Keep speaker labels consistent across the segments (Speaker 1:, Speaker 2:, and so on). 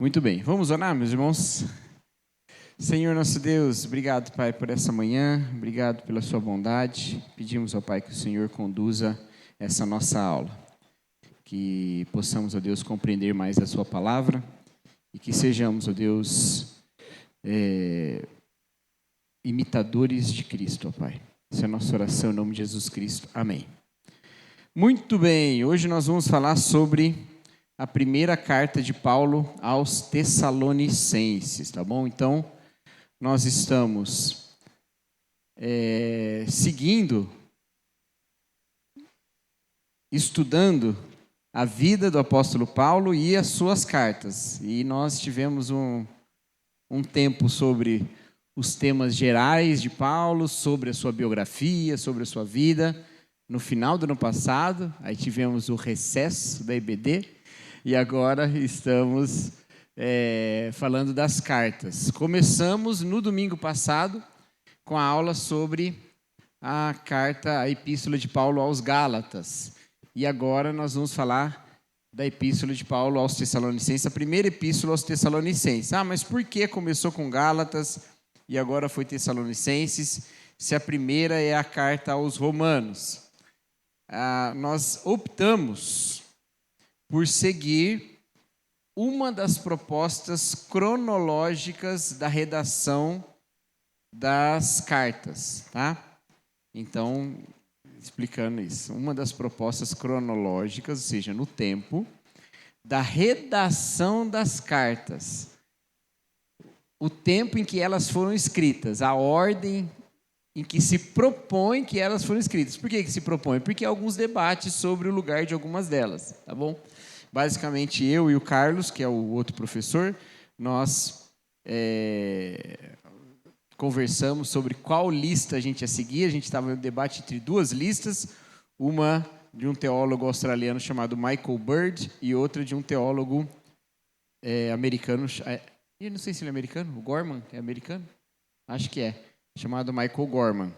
Speaker 1: Muito bem, vamos orar, meus irmãos? Senhor nosso Deus, obrigado, Pai, por essa manhã, obrigado pela sua bondade. Pedimos ao Pai que o Senhor conduza essa nossa aula, que possamos, ó Deus, compreender mais a sua palavra e que sejamos, ó Deus, imitadores de Cristo, ó Pai. Essa é a nossa oração em nome de Jesus Cristo. Amém. Muito bem, hoje nós vamos falar sobre a primeira carta de Paulo aos Tessalonicenses, tá bom? Então, nós estamos estudando a vida do apóstolo Paulo e as suas cartas. E nós tivemos um tempo sobre os temas gerais de Paulo, sobre a sua biografia, sobre a sua vida. No final do ano passado, aí tivemos o recesso da EBD. E agora estamos falando das cartas. Começamos no domingo passado com a aula sobre a epístola de Paulo aos Gálatas. E agora nós vamos falar da epístola de Paulo aos Tessalonicenses, a primeira epístola aos Tessalonicenses. Mas por que começou com Gálatas e agora foi Tessalonicenses, se a primeira é a carta aos Romanos? Nós optamos por seguir uma das propostas cronológicas da redação das cartas, tá? Então, explicando isso, uma das propostas cronológicas, ou seja, no tempo, da redação das cartas, o tempo em que elas foram escritas, a ordem em que se propõe que elas foram escritas. Por que se propõe? Porque há alguns debates sobre o lugar de algumas delas, tá bom? Basicamente, eu e o Carlos, que é o outro professor, nós conversamos sobre qual lista a gente ia seguir. A gente estava em um debate entre duas listas, uma de um teólogo australiano chamado Michael Bird e outra de um teólogo americano, eu não sei se ele é americano, o Gorman é americano? Acho que é, chamado Michael Gorman.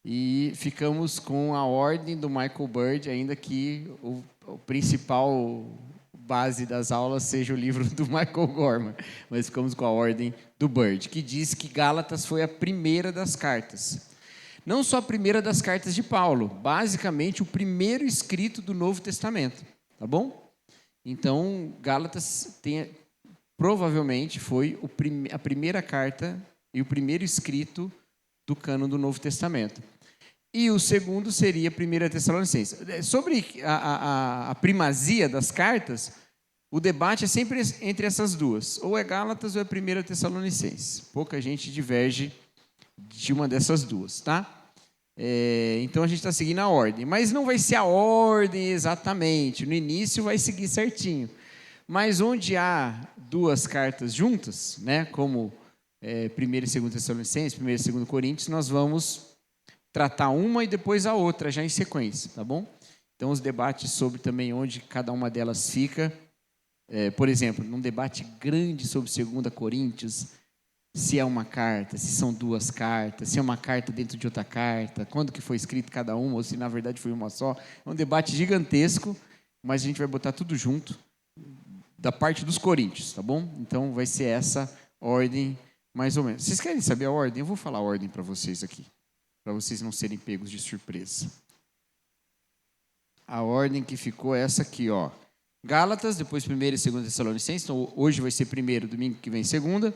Speaker 1: E ficamos com a ordem do Michael Bird, ainda que o principal base das aulas seja o livro do Michael Gorman, mas ficamos com a ordem do Bird, que diz que Gálatas foi a primeira das cartas. Não só a primeira das cartas de Paulo, basicamente o primeiro escrito do Novo Testamento, tá bom? Então, Gálatas provavelmente foi a primeira carta e o primeiro escrito do cânon do Novo Testamento. E o segundo seria a 1 Tessalonicenses. Sobre a primazia das cartas, o debate é sempre entre essas duas. Ou é Gálatas ou é 1 Tessalonicenses. Pouca gente diverge de uma dessas duas, tá? Então a gente está seguindo a ordem. Mas não vai ser a ordem exatamente. No início vai seguir certinho. Mas onde há duas cartas juntas, né, como 1 e 2 Tessalonicenses, 1 e 2 Coríntios, nós vamos tratar uma e depois a outra, já em sequência, tá bom? Então, os debates sobre também onde cada uma delas fica, por exemplo, num debate grande sobre 2 Coríntios, se é uma carta, se são duas cartas, se é uma carta dentro de outra carta, quando que foi escrito cada uma, ou se na verdade foi uma só. É um debate gigantesco, mas a gente vai botar tudo junto, da parte dos Coríntios, tá bom? Então, vai ser essa ordem, mais ou menos. Vocês querem saber a ordem? Eu vou falar a ordem para vocês aqui, para vocês não serem pegos de surpresa. A ordem que ficou é essa aqui, ó. Gálatas, depois 1 e 2 Tessalonicenses, então hoje vai ser primeiro, domingo que vem segunda.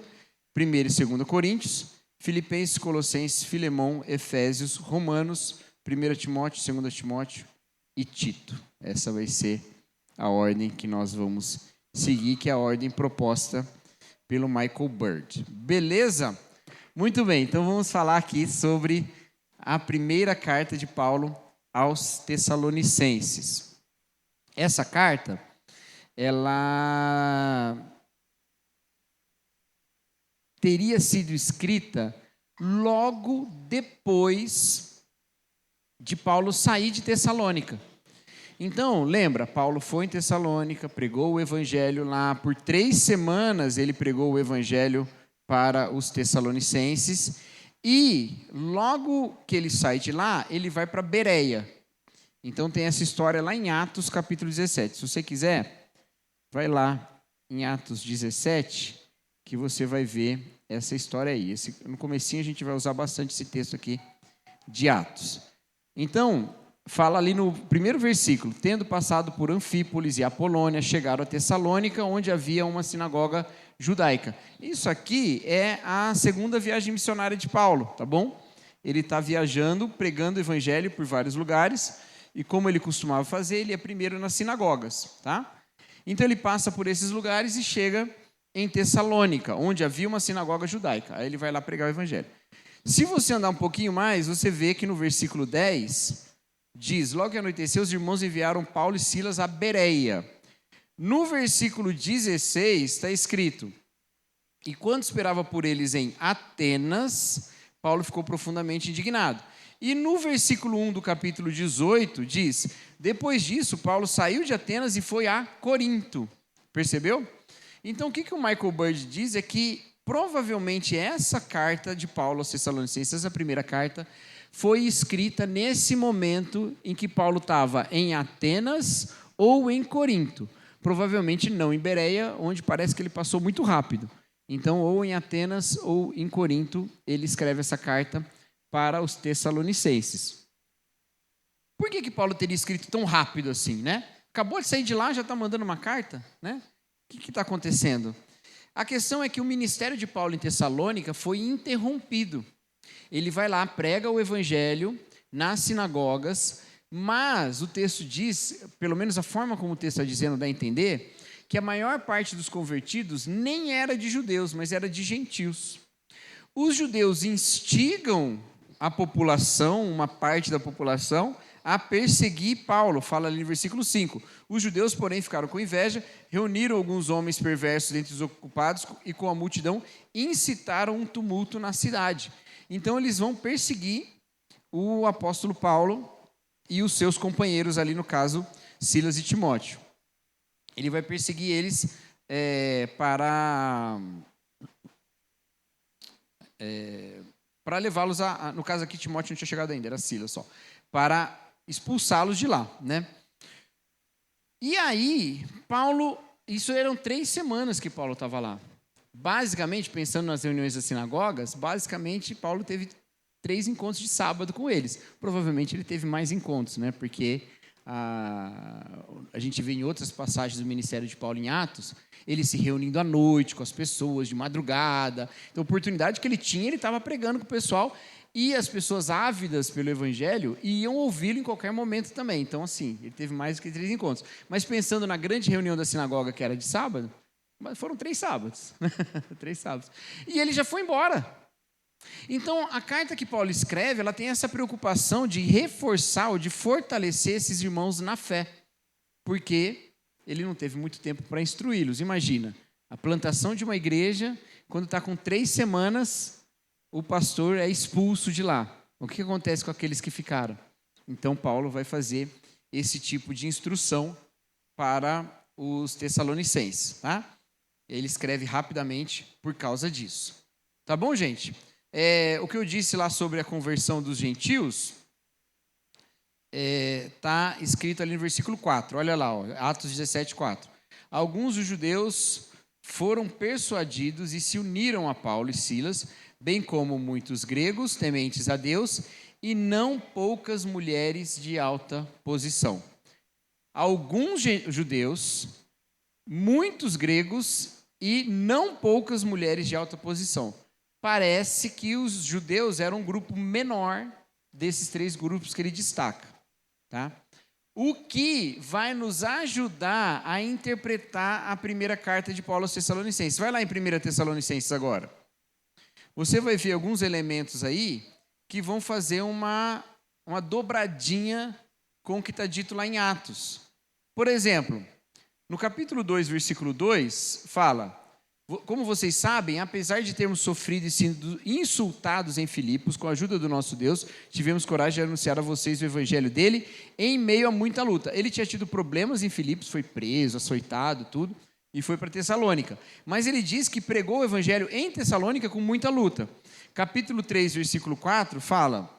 Speaker 1: 1 e 2 Coríntios, Filipenses, Colossenses, Filemão, Efésios, Romanos, 1 Timóteo, 2 Timóteo e Tito. Essa vai ser a ordem que nós vamos seguir, que é a ordem proposta pelo Michael Bird. Beleza? Muito bem, então vamos falar aqui sobre a primeira carta de Paulo aos Tessalonicenses. Essa carta, ela teria sido escrita logo depois de Paulo sair de Tessalônica. Então, lembra, Paulo foi em Tessalônica, pregou o evangelho lá, por 3 semanas ele pregou o evangelho para os tessalonicenses, e logo que ele sai de lá, ele vai para Bereia. Então tem essa história lá em Atos capítulo 17. Se você quiser, vai lá em Atos 17, que você vai ver essa história aí. No comecinho a gente vai usar bastante esse texto aqui de Atos. Então, fala ali no primeiro versículo: tendo passado por Anfípolis e Apolônia, chegaram a Tessalônica, onde havia uma sinagoga judaica. Isso aqui é a segunda viagem missionária de Paulo, tá bom? Ele está viajando, pregando o evangelho por vários lugares, e como ele costumava fazer, ele é primeiro nas sinagogas, tá? Então ele passa por esses lugares e chega em Tessalônica, onde havia uma sinagoga judaica. Aí ele vai lá pregar o evangelho. Se você andar um pouquinho mais, você vê que no versículo 10, diz: logo que anoiteceu, os irmãos enviaram Paulo e Silas a Bereia. No versículo 16 está escrito: e quando esperava por eles em Atenas, Paulo ficou profundamente indignado. E no versículo 1 do capítulo 18 diz: depois disso, Paulo saiu de Atenas e foi a Corinto. Percebeu? Então o que o Michael Bird diz é que provavelmente essa carta de Paulo aos Tessalonicenses, essa primeira carta, foi escrita nesse momento em que Paulo estava em Atenas ou em Corinto. Provavelmente não em Bereia, onde parece que ele passou muito rápido. Então, ou em Atenas ou em Corinto, ele escreve essa carta para os Tessalonicenses. Por que Paulo teria escrito tão rápido assim, né? Acabou de sair de lá, já está mandando uma carta, né? O que está acontecendo? A questão é que o ministério de Paulo em Tessalônica foi interrompido. Ele vai lá, prega o evangelho nas sinagogas, mas o texto diz, pelo menos a forma como o texto está dizendo, dá a entender, que a maior parte dos convertidos nem era de judeus, mas era de gentios. Os judeus instigam a população, uma parte da população, a perseguir Paulo, fala ali no versículo 5. Os judeus, porém, ficaram com inveja, reuniram alguns homens perversos entre os ocupados e com a multidão incitaram um tumulto na cidade. Então eles vão perseguir o apóstolo Paulo e os seus companheiros ali, no caso, Silas e Timóteo. Ele vai perseguir eles para levá-los no caso aqui, Timóteo não tinha chegado ainda, era Silas só, para expulsá-los de lá, né? E aí, Paulo, isso eram 3 semanas que Paulo estava lá. Basicamente, pensando nas reuniões das sinagogas, Paulo teve 3 encontros de sábado com eles. Provavelmente ele teve mais encontros, né? Porque a gente vê em outras passagens do ministério de Paulo em Atos, ele se reunindo à noite com as pessoas, de madrugada. Então, a oportunidade que ele tinha, ele estava pregando com o pessoal, e as pessoas ávidas pelo evangelho iam ouvi-lo em qualquer momento também. Então, assim, ele teve mais do que 3 encontros. Mas pensando na grande reunião da sinagoga, que era de sábado, foram 3 sábados. 3 sábados. E ele já foi embora. Então, a carta que Paulo escreve, ela tem essa preocupação de reforçar ou de fortalecer esses irmãos na fé, porque ele não teve muito tempo para instruí-los. Imagina, a plantação de uma igreja, quando está com 3 semanas, o pastor é expulso de lá. O que acontece com aqueles que ficaram? Então, Paulo vai fazer esse tipo de instrução para os Tessalonicenses, tá? Ele escreve rapidamente por causa disso. Tá bom, gente? O que eu disse lá sobre a conversão dos gentios, está escrito ali no versículo 4. Olha lá, ó, Atos 17, 4. Alguns dos judeus foram persuadidos e se uniram a Paulo e Silas, bem como muitos gregos tementes a Deus e não poucas mulheres de alta posição. Alguns judeus, muitos gregos e não poucas mulheres de alta posição. Parece que os judeus eram um grupo menor desses 3 grupos que ele destaca, tá? O que vai nos ajudar a interpretar a primeira carta de Paulo aos Tessalonicenses. Vai lá em 1 Tessalonicenses agora. Você vai ver alguns elementos aí que vão fazer uma dobradinha com o que está dito lá em Atos. Por exemplo, no capítulo 2, versículo 2, fala: como vocês sabem, apesar de termos sofrido e sido insultados em Filipos, com a ajuda do nosso Deus, tivemos coragem de anunciar a vocês o evangelho dele em meio a muita luta. Ele tinha tido problemas em Filipos, foi preso, açoitado, tudo, e foi para Tessalônica. Mas ele diz que pregou o evangelho em Tessalônica com muita luta. Capítulo 3, versículo 4, fala: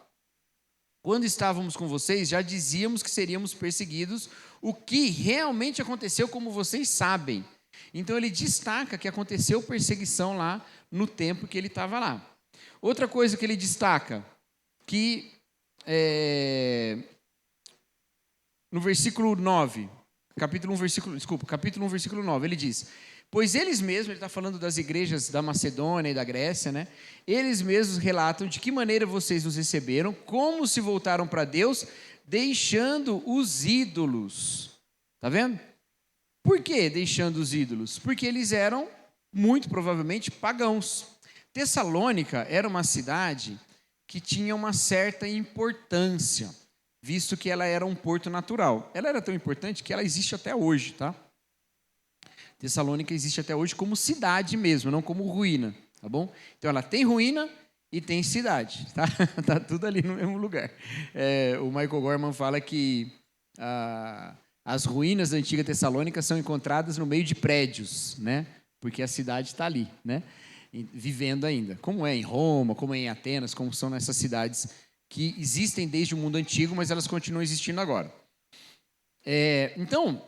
Speaker 1: quando estávamos com vocês, já dizíamos que seríamos perseguidos, o que realmente aconteceu, como vocês sabem. Então ele destaca que aconteceu perseguição lá no tempo que ele estava lá. Outra coisa que ele destaca, que no versículo 9, capítulo 1, versículo 9, ele diz: pois eles mesmos, ele está falando das igrejas da Macedônia e da Grécia, né? Eles mesmos relatam de que maneira vocês nos receberam, como se voltaram para Deus, deixando os ídolos. Está vendo? Por que deixando os ídolos? Porque eles eram, muito provavelmente, pagãos. Tessalônica era uma cidade que tinha uma certa importância, visto que ela era um porto natural. Ela era tão importante que ela existe até hoje, tá? Tessalônica existe até hoje como cidade mesmo, não como ruína, tá bom? Então ela tem ruína e tem cidade, tá? Tá tudo ali no mesmo lugar. O Michael Gorman fala que as ruínas da antiga Tessalônica são encontradas no meio de prédios, né? Porque a cidade está ali, né? Vivendo ainda, como é em Roma, como é em Atenas, como são nessas cidades que existem desde o mundo antigo, mas elas continuam existindo agora. Então,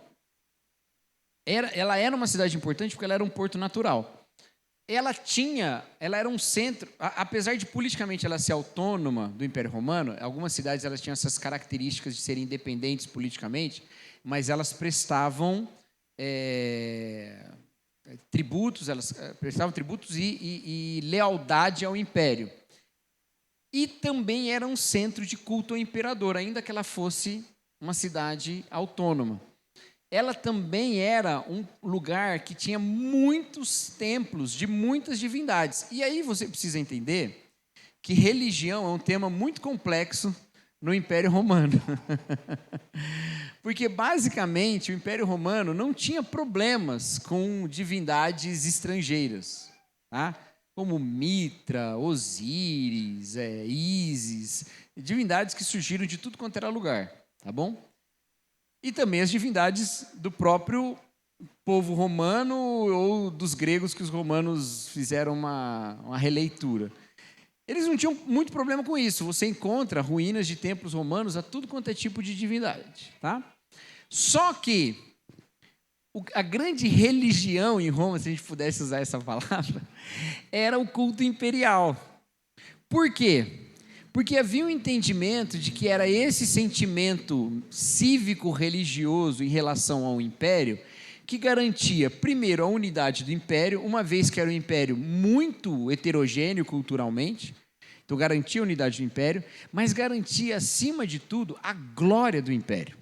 Speaker 1: ela era uma cidade importante porque ela era um porto natural. Ela era um centro, apesar de politicamente ela ser autônoma do Império Romano, algumas cidades elas tinham essas características de serem independentes politicamente, mas elas prestavam tributos, e lealdade ao Império. E também era um centro de culto ao imperador, ainda que ela fosse uma cidade autônoma. Ela também era um lugar que tinha muitos templos de muitas divindades. E aí você precisa entender que religião é um tema muito complexo no Império Romano. Porque, basicamente, o Império Romano não tinha problemas com divindades estrangeiras, tá? Como Mitra, Osíris, Ísis, divindades que surgiram de tudo quanto era lugar, tá bom? E também as divindades do próprio povo romano ou dos gregos que os romanos fizeram uma releitura. Eles não tinham muito problema com isso. Você encontra ruínas de templos romanos a tudo quanto é tipo de divindade, tá? Só que a grande religião em Roma, se a gente pudesse usar essa palavra, era o culto imperial. Por quê? Porque havia um entendimento de que era esse sentimento cívico-religioso em relação ao império que garantia, primeiro, a unidade do império, uma vez que era um império muito heterogêneo culturalmente, então garantia a unidade do império, mas garantia, acima de tudo, a glória do império.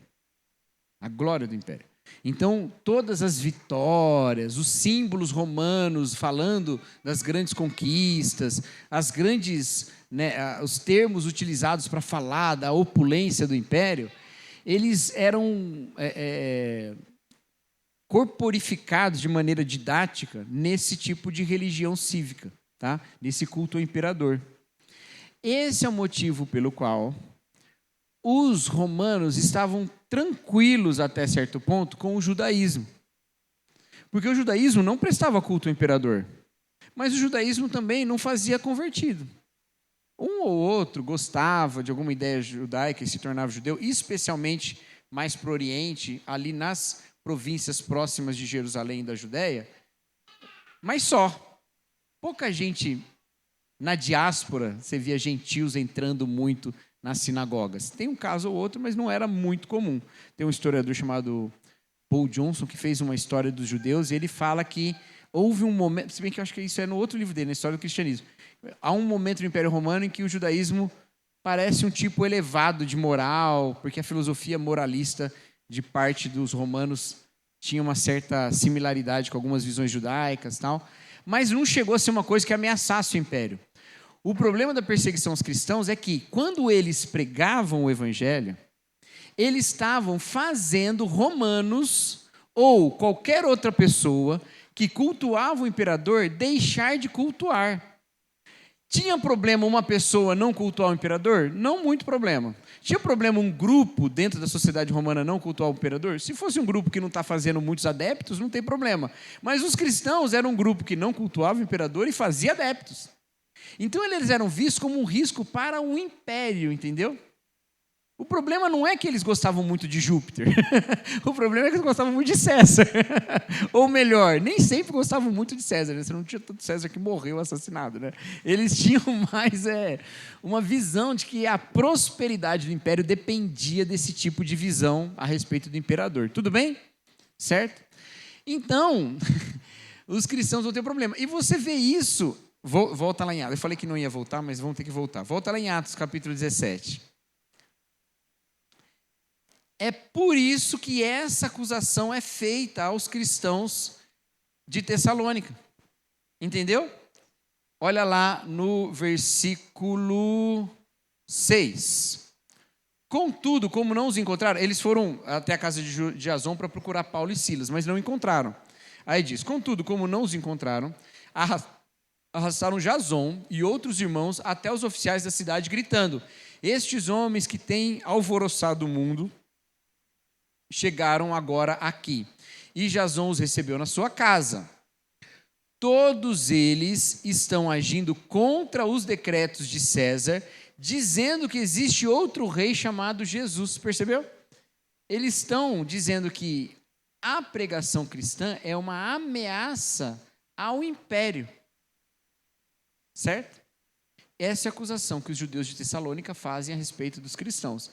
Speaker 1: A glória do império. Então, todas as vitórias, os símbolos romanos falando das grandes conquistas, as grandes, os termos utilizados para falar da opulência do império, eles eram corporificados de maneira didática nesse tipo de religião cívica, tá? Nesse culto ao imperador. Esse é o motivo pelo qual os romanos estavam tranquilos até certo ponto com o judaísmo. Porque o judaísmo não prestava culto ao imperador, mas o judaísmo também não fazia convertido. Um ou outro gostava de alguma ideia judaica e se tornava judeu, especialmente mais para o Oriente, ali nas províncias próximas de Jerusalém e da Judéia, mas só. Pouca gente na diáspora, você via gentios entrando muito nas sinagogas. Tem um caso ou outro, mas não era muito comum. Tem um historiador chamado Paul Johnson que fez uma história dos judeus e ele fala que houve um momento, se bem que eu acho que isso é no outro livro dele, na História do Cristianismo, há um momento no Império Romano em que o judaísmo parece um tipo elevado de moral, porque a filosofia moralista de parte dos romanos tinha uma certa similaridade com algumas visões judaicas e tal, mas não chegou a ser uma coisa que ameaçasse o império. O problema da perseguição aos cristãos é que, quando eles pregavam o evangelho, eles estavam fazendo romanos ou qualquer outra pessoa que cultuava o imperador deixar de cultuar. Tinha problema uma pessoa não cultuar o imperador? Não muito problema. Tinha problema um grupo dentro da sociedade romana não cultuar o imperador? Se fosse um grupo que não está fazendo muitos adeptos, não tem problema. Mas os cristãos eram um grupo que não cultuava o imperador e fazia adeptos. Então eles eram vistos como um risco para o império, entendeu? O problema não é que eles gostavam muito de Júpiter. O problema é que eles gostavam muito de César. Ou melhor, nem sempre gostavam muito de César. Né? Você não tinha tanto César que morreu assassinado. Né? Eles tinham mais uma visão de que a prosperidade do império dependia desse tipo de visão a respeito do imperador. Tudo bem? Certo? Então, os cristãos vão ter problema. E você vê isso... Volta lá em Atos. Eu falei que não ia voltar, mas vamos ter que voltar. Volta lá em Atos, capítulo 17. É por isso que essa acusação é feita aos cristãos de Tessalônica. Entendeu? Olha lá no versículo 6. Contudo, como não os encontraram, eles foram até a casa de Jasão para procurar Paulo e Silas, mas não encontraram. Aí diz, contudo, como não os encontraram, arrastaram Jasão e outros irmãos até os oficiais da cidade, gritando, estes homens que têm alvoroçado o mundo, chegaram agora aqui. E Jasão os recebeu na sua casa. Todos eles estão agindo contra os decretos de César, dizendo que existe outro rei chamado Jesus. Percebeu? Eles estão dizendo que a pregação cristã é uma ameaça ao império. Certo? Essa é a acusação que os judeus de Tessalônica fazem a respeito dos cristãos.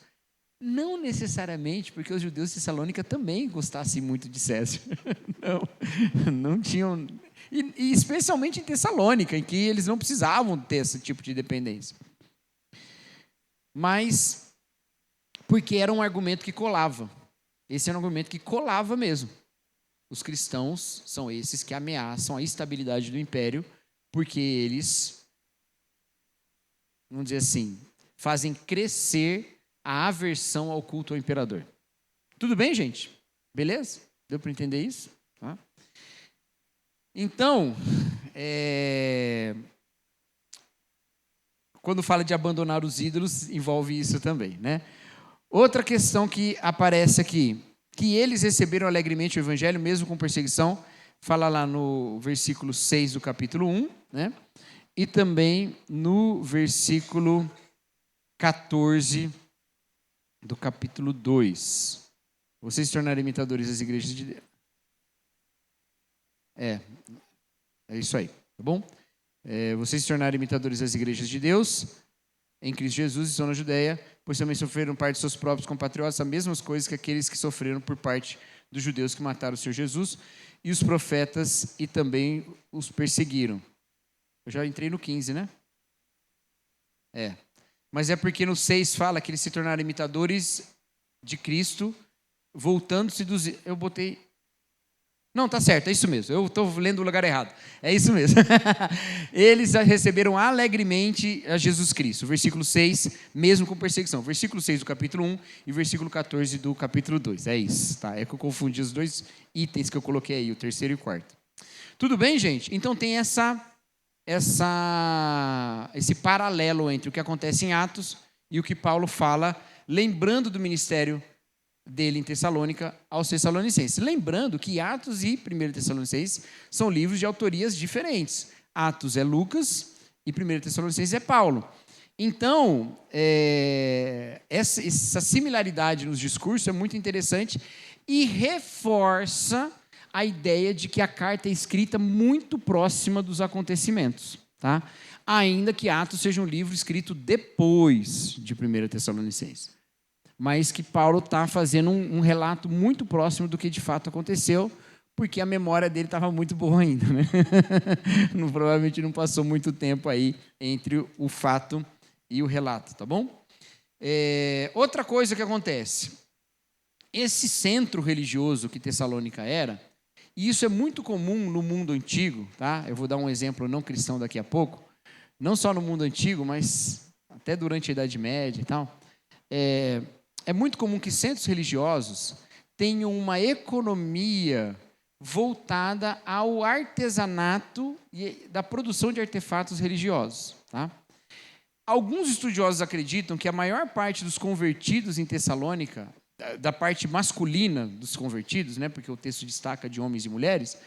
Speaker 1: Não necessariamente porque os judeus de Tessalônica também gostassem muito de César. Não tinham... E especialmente em Tessalônica, em que eles não precisavam ter esse tipo de dependência. Mas porque era um argumento que colava. Esse era um argumento que colava mesmo. Os cristãos são esses que ameaçam a estabilidade do império, porque eles, vamos dizer assim, fazem crescer a aversão ao culto ao imperador. Tudo bem, gente? Beleza? Deu para entender isso? Tá? Então, quando fala de abandonar os ídolos, envolve isso também, né? Outra questão que aparece aqui, que eles receberam alegremente o evangelho, mesmo com perseguição, fala lá no versículo 6 do capítulo 1, né? E também no versículo 14 do capítulo 2. Vocês se tornarem imitadores das igrejas de Deus. É isso aí, tá bom? Vocês se tornarem imitadores das igrejas de Deus, em Cristo Jesus, estão na Judéia, pois também sofreram parte de seus próprios compatriotas, as mesmas coisas que aqueles que sofreram por parte dos judeus que mataram o Senhor Jesus, e os profetas, e também os perseguiram. Eu já entrei no 15, né? Mas é porque no 6 fala que eles se tornaram imitadores de Cristo, voltando-se dos... Eu botei... Não, tá certo, é isso mesmo. Eu estou lendo o lugar errado. É isso mesmo. Eles receberam alegremente a Jesus Cristo. Versículo 6, mesmo com perseguição. Versículo 6 do capítulo 1 e versículo 14 do capítulo 2. É isso, tá? É que eu confundi os dois itens que eu coloquei aí, o terceiro e o quarto. Tudo bem, gente? Então tem esse paralelo entre o que acontece em Atos e o que Paulo fala, lembrando do ministério dele em Tessalônica aos Tessalonicenses. Lembrando que Atos e 1 Tessalonicenses são livros de autorias diferentes. Atos é Lucas e 1 Tessalonicenses é Paulo. Então, essa similaridade nos discursos é muito interessante e reforça a ideia de que a carta é escrita muito próxima dos acontecimentos, tá? Ainda que Atos seja um livro escrito depois de 1 Tessalonicenses. Mas que Paulo está fazendo um relato muito próximo do que de fato aconteceu, porque a memória dele estava muito boa ainda, né? Provavelmente não passou muito tempo aí entre o fato e o relato, tá bom? Outra coisa que acontece, esse centro religioso que Tessalônica era, e isso é muito comum no mundo antigo, tá? Eu vou dar um exemplo não cristão daqui a pouco, não só no mundo antigo, mas até durante a Idade Média e tal. É muito comum que centros religiosos tenham uma economia voltada ao artesanato e da produção de artefatos religiosos, tá? Alguns estudiosos acreditam que a maior parte dos convertidos em Tessalônica, da parte masculina dos convertidos, né, porque o texto destaca de homens e mulheres,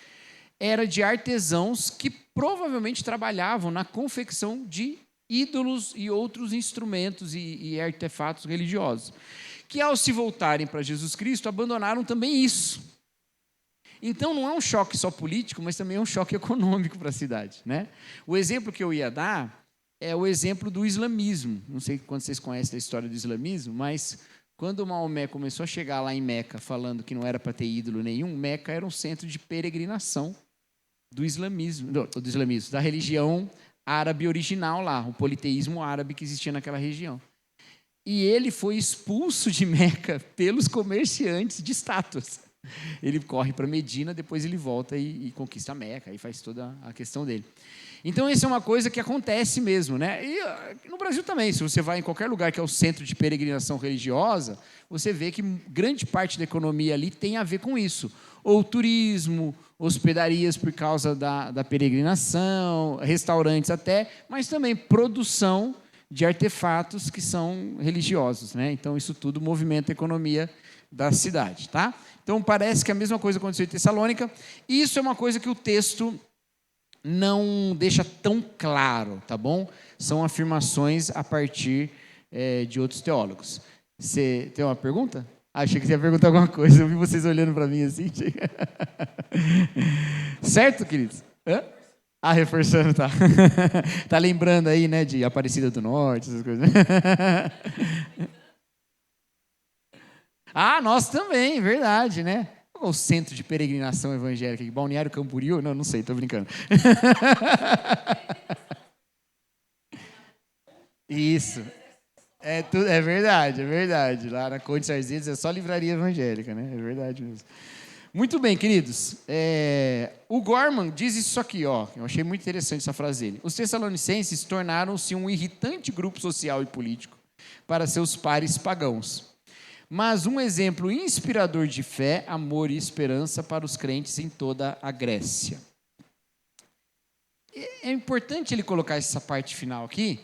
Speaker 1: era de artesãos que provavelmente trabalhavam na confecção de ídolos e outros instrumentos e artefatos religiosos, que ao se voltarem para Jesus Cristo, abandonaram também isso. Então não é um choque só político, mas também é um choque econômico para a cidade, né? O exemplo que eu ia dar é o exemplo do islamismo. Não sei quando vocês conhecem a história do islamismo, mas quando Maomé começou a chegar lá em Meca falando que não era para ter ídolo nenhum, Meca era um centro de peregrinação do islamismo, da religião árabe original lá, o politeísmo árabe que existia naquela região. E ele foi expulso de Meca pelos comerciantes de estátuas. Ele corre para Medina, depois ele volta e conquista Meca, e faz toda a questão dele. Então, isso é uma coisa que acontece mesmo, né? E no Brasil também, se você vai em qualquer lugar que é o centro de peregrinação religiosa, você vê que grande parte da economia ali tem a ver com isso. Ou turismo, hospedarias por causa da peregrinação, restaurantes até, mas também produção de artefatos que são religiosos, né? Então, isso tudo movimenta a economia da cidade, tá? Então, parece que a mesma coisa aconteceu em Tessalônica. E isso é uma coisa que o texto não deixa tão claro, tá bom? São afirmações a partir de outros teólogos. Você tem uma pergunta? Achei que você ia perguntar alguma coisa. Eu vi vocês olhando para mim assim. Certo, queridos? Hã? Ah, reforçando, tá. Tá lembrando aí, né, de Aparecida do Norte, essas coisas. Ah, nós também, verdade, né? Qual é o centro de peregrinação evangélica aqui? Balneário Camboriú? Não sei, estou brincando. Isso. É verdade. Lá na Conde Sarzedas é só livraria evangélica, né? É verdade mesmo. Muito bem, queridos. O Gorman diz isso aqui, ó. Eu achei muito interessante essa frase dele. Os tessalonicenses tornaram-se um irritante grupo social e político para seus pares pagãos, mas um exemplo inspirador de fé, amor e esperança para os crentes em toda a Grécia. É importante ele colocar essa parte final aqui,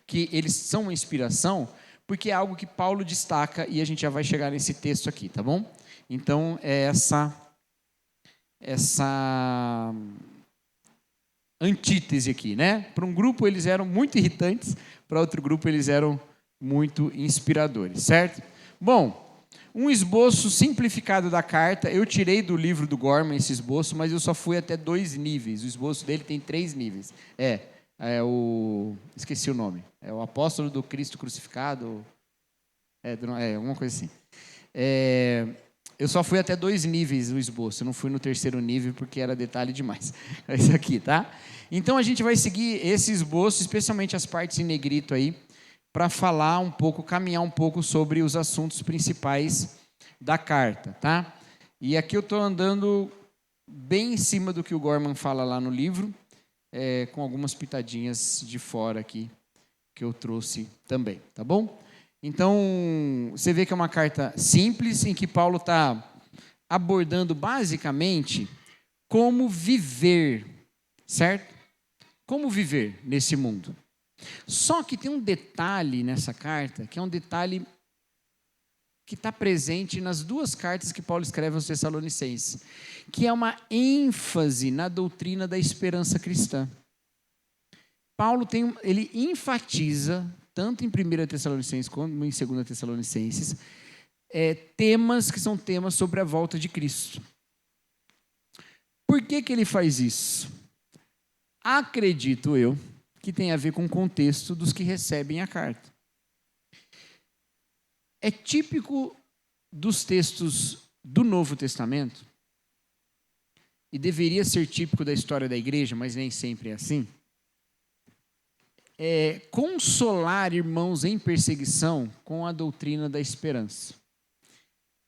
Speaker 1: que eles são uma inspiração, porque é algo que Paulo destaca e a gente já vai chegar nesse texto aqui, tá bom? Então, é essa antítese aqui, né? Para um grupo eles eram muito irritantes, para outro grupo eles eram muito inspiradores, certo? Bom, um esboço simplificado da carta, eu tirei do livro do Gorman esse esboço, mas eu só fui até 2 níveis, o esboço dele tem 3 níveis, esqueci o nome, é o apóstolo do Cristo crucificado, alguma coisa assim. Eu só fui até 2 níveis no esboço, eu não fui no 3º nível porque era detalhe demais, é isso aqui, tá? Então a gente vai seguir esse esboço, especialmente as partes em negrito aí, para falar um pouco, caminhar um pouco sobre os assuntos principais da carta, tá? E aqui eu estou andando bem em cima do que o Gorman fala lá no livro, com algumas pitadinhas de fora aqui que eu trouxe também, tá bom? Então, você vê que é uma carta simples, em que Paulo está abordando basicamente como viver, certo? Como viver nesse mundo. Só que tem um detalhe nessa carta, que é um detalhe que está presente nas 2 cartas que Paulo escreve aos Tessalonicenses, que é uma ênfase na doutrina da esperança cristã. Paulo ele enfatiza, tanto em 1 Tessalonicenses como em 2 Tessalonicenses, temas que são temas sobre a volta de Cristo. Por que ele faz isso? Acredito eu que tem a ver com o contexto dos que recebem a carta. É típico dos textos do Novo Testamento, e deveria ser típico da história da igreja, mas nem sempre é assim, consolar irmãos em perseguição com a doutrina da esperança.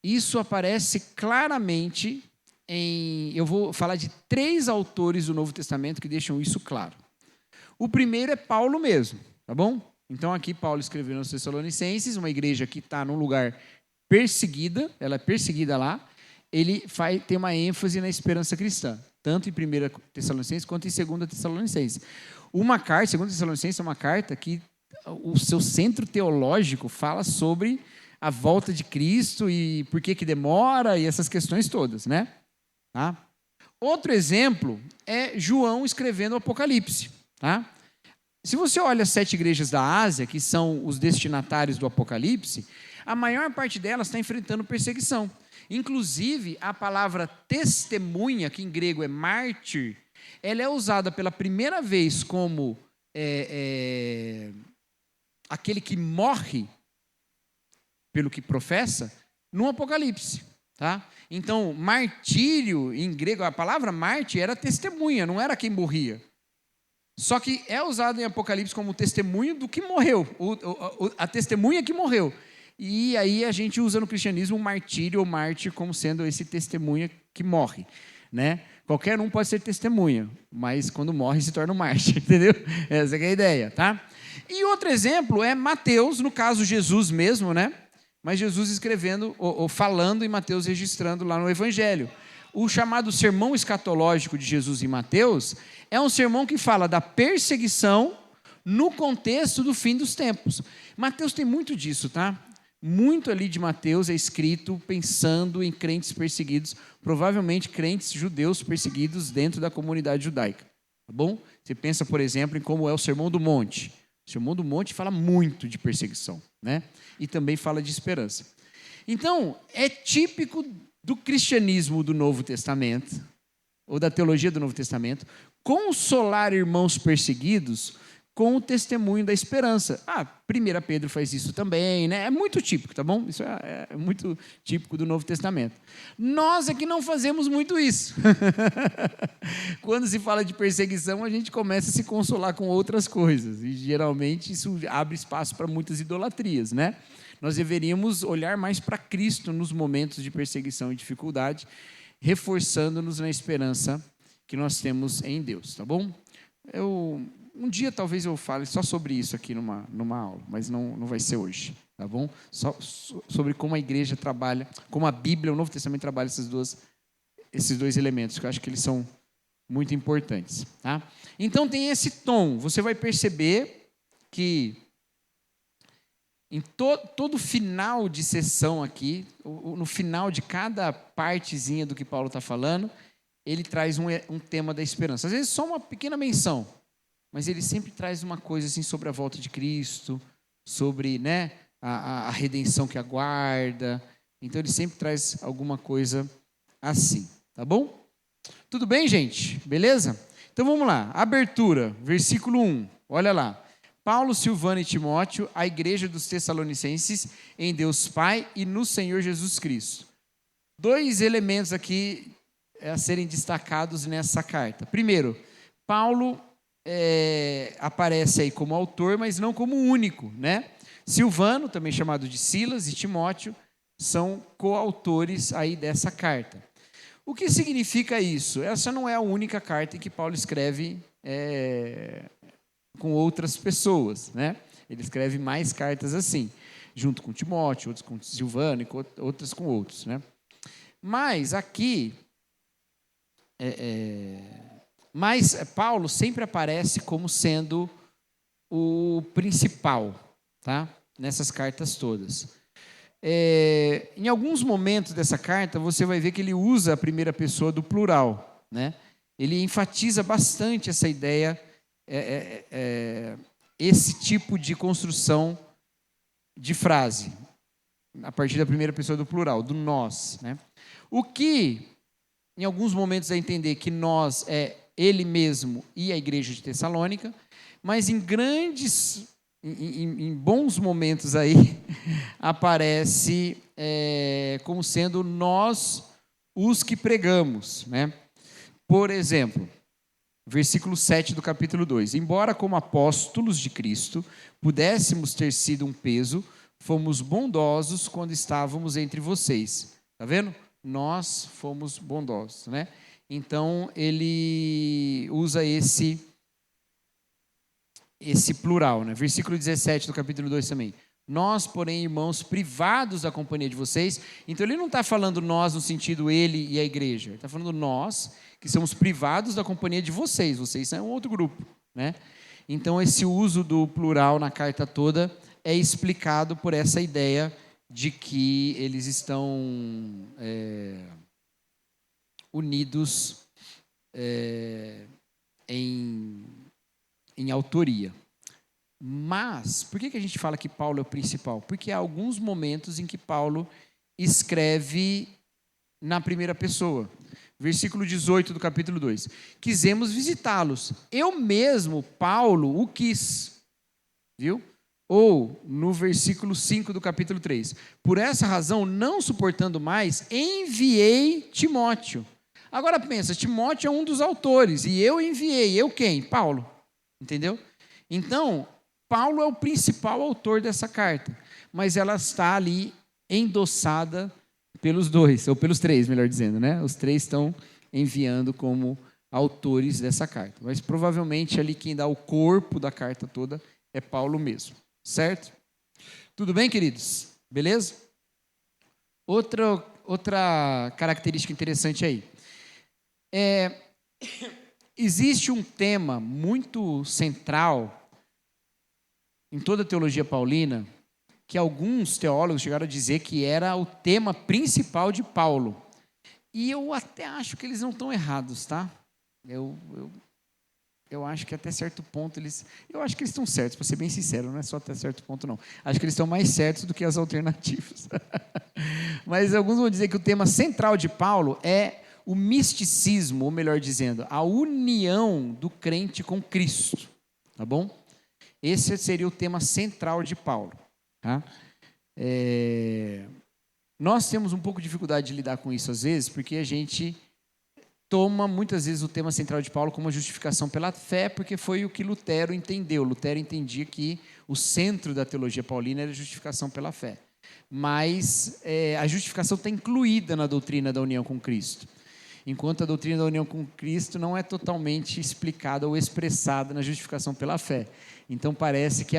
Speaker 1: Isso aparece claramente eu vou falar de 3 autores do Novo Testamento que deixam isso claro. O primeiro é Paulo mesmo, tá bom? Então aqui Paulo escreveu aos Tessalonicenses, uma igreja que está num lugar perseguida, ela é perseguida lá, ele tem uma ênfase na esperança cristã, tanto em 1 Tessalonicenses quanto em 2 Tessalonicenses. 2 Tessalonicenses é uma carta que o seu centro teológico fala sobre a volta de Cristo e por que demora e essas questões todas, né? Tá? Outro exemplo é João escrevendo o Apocalipse. Tá? Se você olha as 7 igrejas da Ásia, que são os destinatários do Apocalipse, a maior parte delas está enfrentando perseguição. Inclusive, a palavra testemunha, que em grego é mártir, ela é usada pela primeira vez como aquele que morre pelo que professa, no Apocalipse. Tá? Então, martírio, em grego, a palavra mártir era testemunha, não era quem morria. Só que é usado em Apocalipse como testemunho do que morreu, a testemunha que morreu. E aí a gente usa no cristianismo o martírio ou mártir como sendo esse testemunha que morre, né? Qualquer um pode ser testemunha, mas quando morre se torna um mártir, entendeu? Essa é a ideia, tá? E outro exemplo é Mateus, no caso Jesus mesmo, né? Mas Jesus escrevendo, ou falando, e Mateus registrando lá no Evangelho. O chamado sermão escatológico de Jesus em Mateus é um sermão que fala da perseguição no contexto do fim dos tempos. Mateus tem muito disso, tá? Muito ali de Mateus é escrito pensando em crentes perseguidos, provavelmente crentes judeus perseguidos dentro da comunidade judaica, tá bom? Você pensa, por exemplo, em como é o Sermão do Monte. O Sermão do Monte fala muito de perseguição, né? E também fala de esperança. Então, é típico do cristianismo do Novo Testamento, ou da teologia do Novo Testamento, consolar irmãos perseguidos com o testemunho da esperança. 1 Pedro faz isso também, né? É muito típico, tá bom? Isso é muito típico do Novo Testamento. Nós é que não fazemos muito isso. Quando se fala de perseguição, a gente começa a se consolar com outras coisas, e geralmente isso abre espaço para muitas idolatrias, né? Nós deveríamos olhar mais para Cristo nos momentos de perseguição e dificuldade, reforçando-nos na esperança que nós temos em Deus, tá bom? Um dia talvez eu fale só sobre isso aqui numa aula, mas não vai ser hoje, tá bom? Só sobre como a igreja trabalha, como a Bíblia, o Novo Testamento trabalha esses dois elementos, que eu acho que eles são muito importantes, tá? Então tem esse tom, você vai perceber que em todo final de sessão aqui, no final de cada partezinha do que Paulo está falando, ele traz um tema da esperança. Às vezes só uma pequena menção, mas ele sempre traz uma coisa assim sobre a volta de Cristo, sobre, né, a redenção que aguarda. Então ele sempre traz alguma coisa assim, tá bom? Tudo bem, gente? Beleza? Então vamos lá, abertura, versículo 1, olha lá. Paulo, Silvano e Timóteo, a igreja dos Tessalonicenses, em Deus Pai e no Senhor Jesus Cristo. 2 elementos aqui a serem destacados nessa carta. Primeiro, Paulo aparece aí como autor, mas não como único, né? Silvano, também chamado de Silas, e Timóteo são coautores aí dessa carta. O que significa isso? Essa não é a única carta em que Paulo escreve com outras pessoas, né? Ele escreve mais cartas assim, junto com Timóteo, outros com Silvano e outras com outros, né? Mas aqui, mas Paulo sempre aparece como sendo o principal, tá? Nessas cartas todas. Em alguns momentos dessa carta, você vai ver que ele usa a primeira pessoa do plural, né? Ele enfatiza bastante essa ideia, esse tipo de construção de frase, a partir da primeira pessoa do plural, do nós, né? O que, em alguns momentos, é entender que nós é ele mesmo e a igreja de Tessalônica, mas em bons momentos aí, aparece como sendo nós os que pregamos, né? Por exemplo, versículo 7 do capítulo 2. Embora como apóstolos de Cristo pudéssemos ter sido um peso, fomos bondosos quando estávamos entre vocês. Está vendo? Nós fomos bondosos, né? Então, ele usa esse plural, né? Versículo 17 do capítulo 2 também. Nós, porém, irmãos, privados da companhia de vocês. Então, ele não está falando nós no sentido ele e a igreja. Ele está falando nós, que somos privados da companhia de vocês. Vocês são um outro grupo, né? Então, esse uso do plural na carta toda é explicado por essa ideia de que eles estão unidos em autoria, Mas, por que a gente fala que Paulo é o principal? Porque há alguns momentos em que Paulo escreve na primeira pessoa. Versículo 18 do capítulo 2. Quisemos visitá-los. Eu mesmo, Paulo, o quis. Viu? Ou, no versículo 5 do capítulo 3. Por essa razão, não suportando mais, enviei Timóteo. Agora pensa, Timóteo é um dos autores, e eu enviei. Eu quem? Paulo. Entendeu? Então, Paulo é o principal autor dessa carta, mas ela está ali endossada pelos dois, ou pelos três, melhor dizendo, né? Os três estão enviando como autores dessa carta, mas provavelmente ali quem dá o corpo da carta toda é Paulo mesmo, certo? Tudo bem, queridos? Beleza? Outra característica interessante aí. Existe um tema muito central em toda a teologia paulina, que alguns teólogos chegaram a dizer que era o tema principal de Paulo. E eu até acho que eles não estão errados, tá? Eu acho que até certo ponto eu acho que eles estão certos, para ser bem sincero, não é só até certo ponto não. Acho que eles estão mais certos do que as alternativas. Mas alguns vão dizer que o tema central de Paulo é o misticismo, ou melhor dizendo, a união do crente com Cristo, tá bom? Esse seria o tema central de Paulo. Tá? Nós temos um pouco de dificuldade de lidar com isso às vezes, porque a gente toma muitas vezes o tema central de Paulo como a justificação pela fé, porque foi o que Lutero entendeu. Lutero entendia que o centro da teologia paulina era a justificação pela fé. Mas a justificação está incluída na doutrina da união com Cristo, enquanto a doutrina da união com Cristo não é totalmente explicada ou expressada na justificação pela fé. Então parece que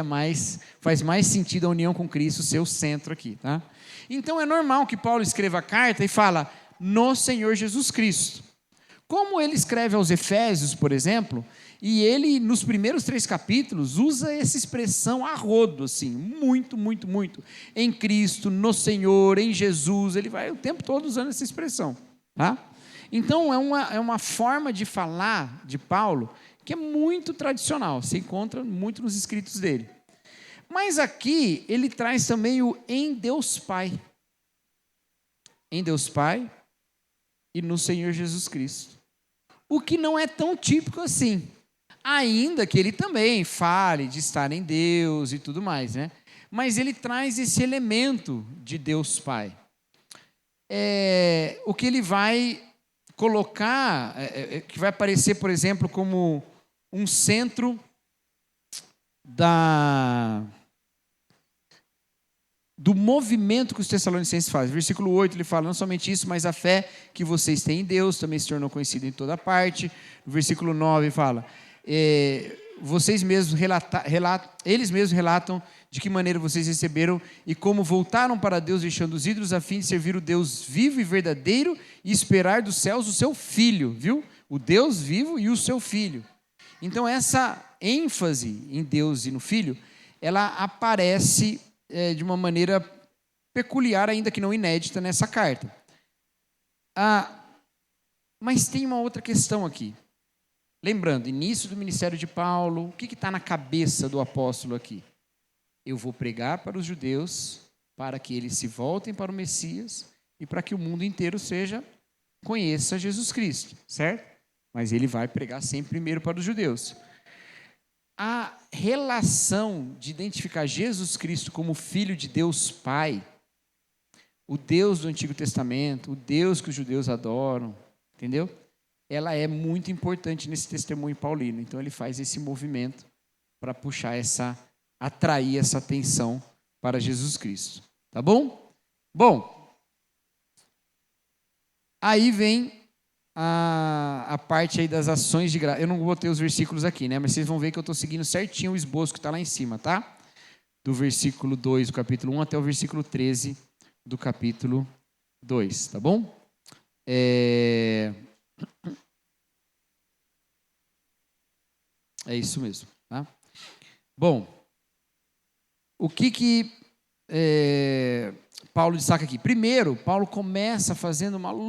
Speaker 1: faz mais sentido a união com Cristo ser o centro aqui. Tá? Então é normal que Paulo escreva a carta e fala no Senhor Jesus Cristo. Como ele escreve aos Efésios, por exemplo, e ele nos primeiros 3 capítulos usa essa expressão a rodo, assim, muito, muito, muito. Em Cristo, no Senhor, em Jesus, ele vai o tempo todo usando essa expressão. Tá? Então é uma forma de falar de Paulo que é muito tradicional, se encontra muito nos escritos dele. Mas aqui ele traz também o em Deus Pai. Em Deus Pai e no Senhor Jesus Cristo. O que não é tão típico assim. Ainda que ele também fale de estar em Deus e tudo mais, né? Mas ele traz esse elemento de Deus Pai. O que ele vai colocar, que vai aparecer, por exemplo, como um centro do movimento que os Tessalonicenses fazem. Versículo 8, ele fala, não somente isso, mas a fé que vocês têm em Deus também se tornou conhecida em toda parte. No versículo 9 fala, eles mesmos relatam de que maneira vocês receberam e como voltaram para Deus deixando os ídolos a fim de servir o Deus vivo e verdadeiro e esperar dos céus o seu Filho, viu? O Deus vivo e o seu Filho. Então essa ênfase em Deus e no Filho, ela aparece de uma maneira peculiar, ainda que não inédita, nessa carta. Mas tem uma outra questão aqui. Lembrando, início do ministério de Paulo, o que está na cabeça do apóstolo aqui? Eu vou pregar para os judeus, para que eles se voltem para o Messias e para que o mundo inteiro conheça Jesus Cristo, certo? Mas ele vai pregar sempre primeiro para os judeus. A relação de identificar Jesus Cristo como Filho de Deus Pai, o Deus do Antigo Testamento, o Deus que os judeus adoram, entendeu? Ela é muito importante nesse testemunho paulino. Então ele faz esse movimento para atrair essa atenção para Jesus Cristo. Tá bom? Bom, aí vem a parte aí das ações de graça. Eu não botei os versículos aqui, né? Mas vocês vão ver que eu estou seguindo certinho o esboço que está lá em cima, tá? Do versículo 2 do capítulo 1 até o versículo 13 do capítulo 2, tá bom? É isso mesmo, tá? Bom, o que Paulo destaca aqui? Primeiro, Paulo começa fazendo um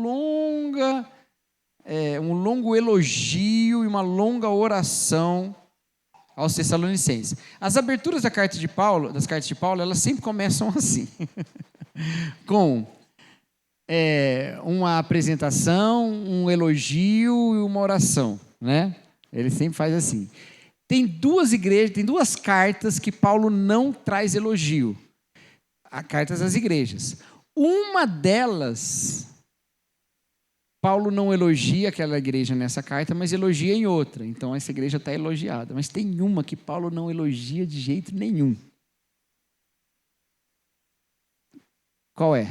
Speaker 1: longo elogio e uma longa oração aos Tessalonicenses. As aberturas das cartas de Paulo, elas sempre começam assim, com uma apresentação, um elogio e uma oração, né? Ele sempre faz assim. Tem duas cartas que Paulo não traz elogio. As cartas às igrejas. Uma delas, Paulo não elogia aquela igreja nessa carta, mas elogia em outra. Então, essa igreja está elogiada. Mas tem uma que Paulo não elogia de jeito nenhum. Qual é?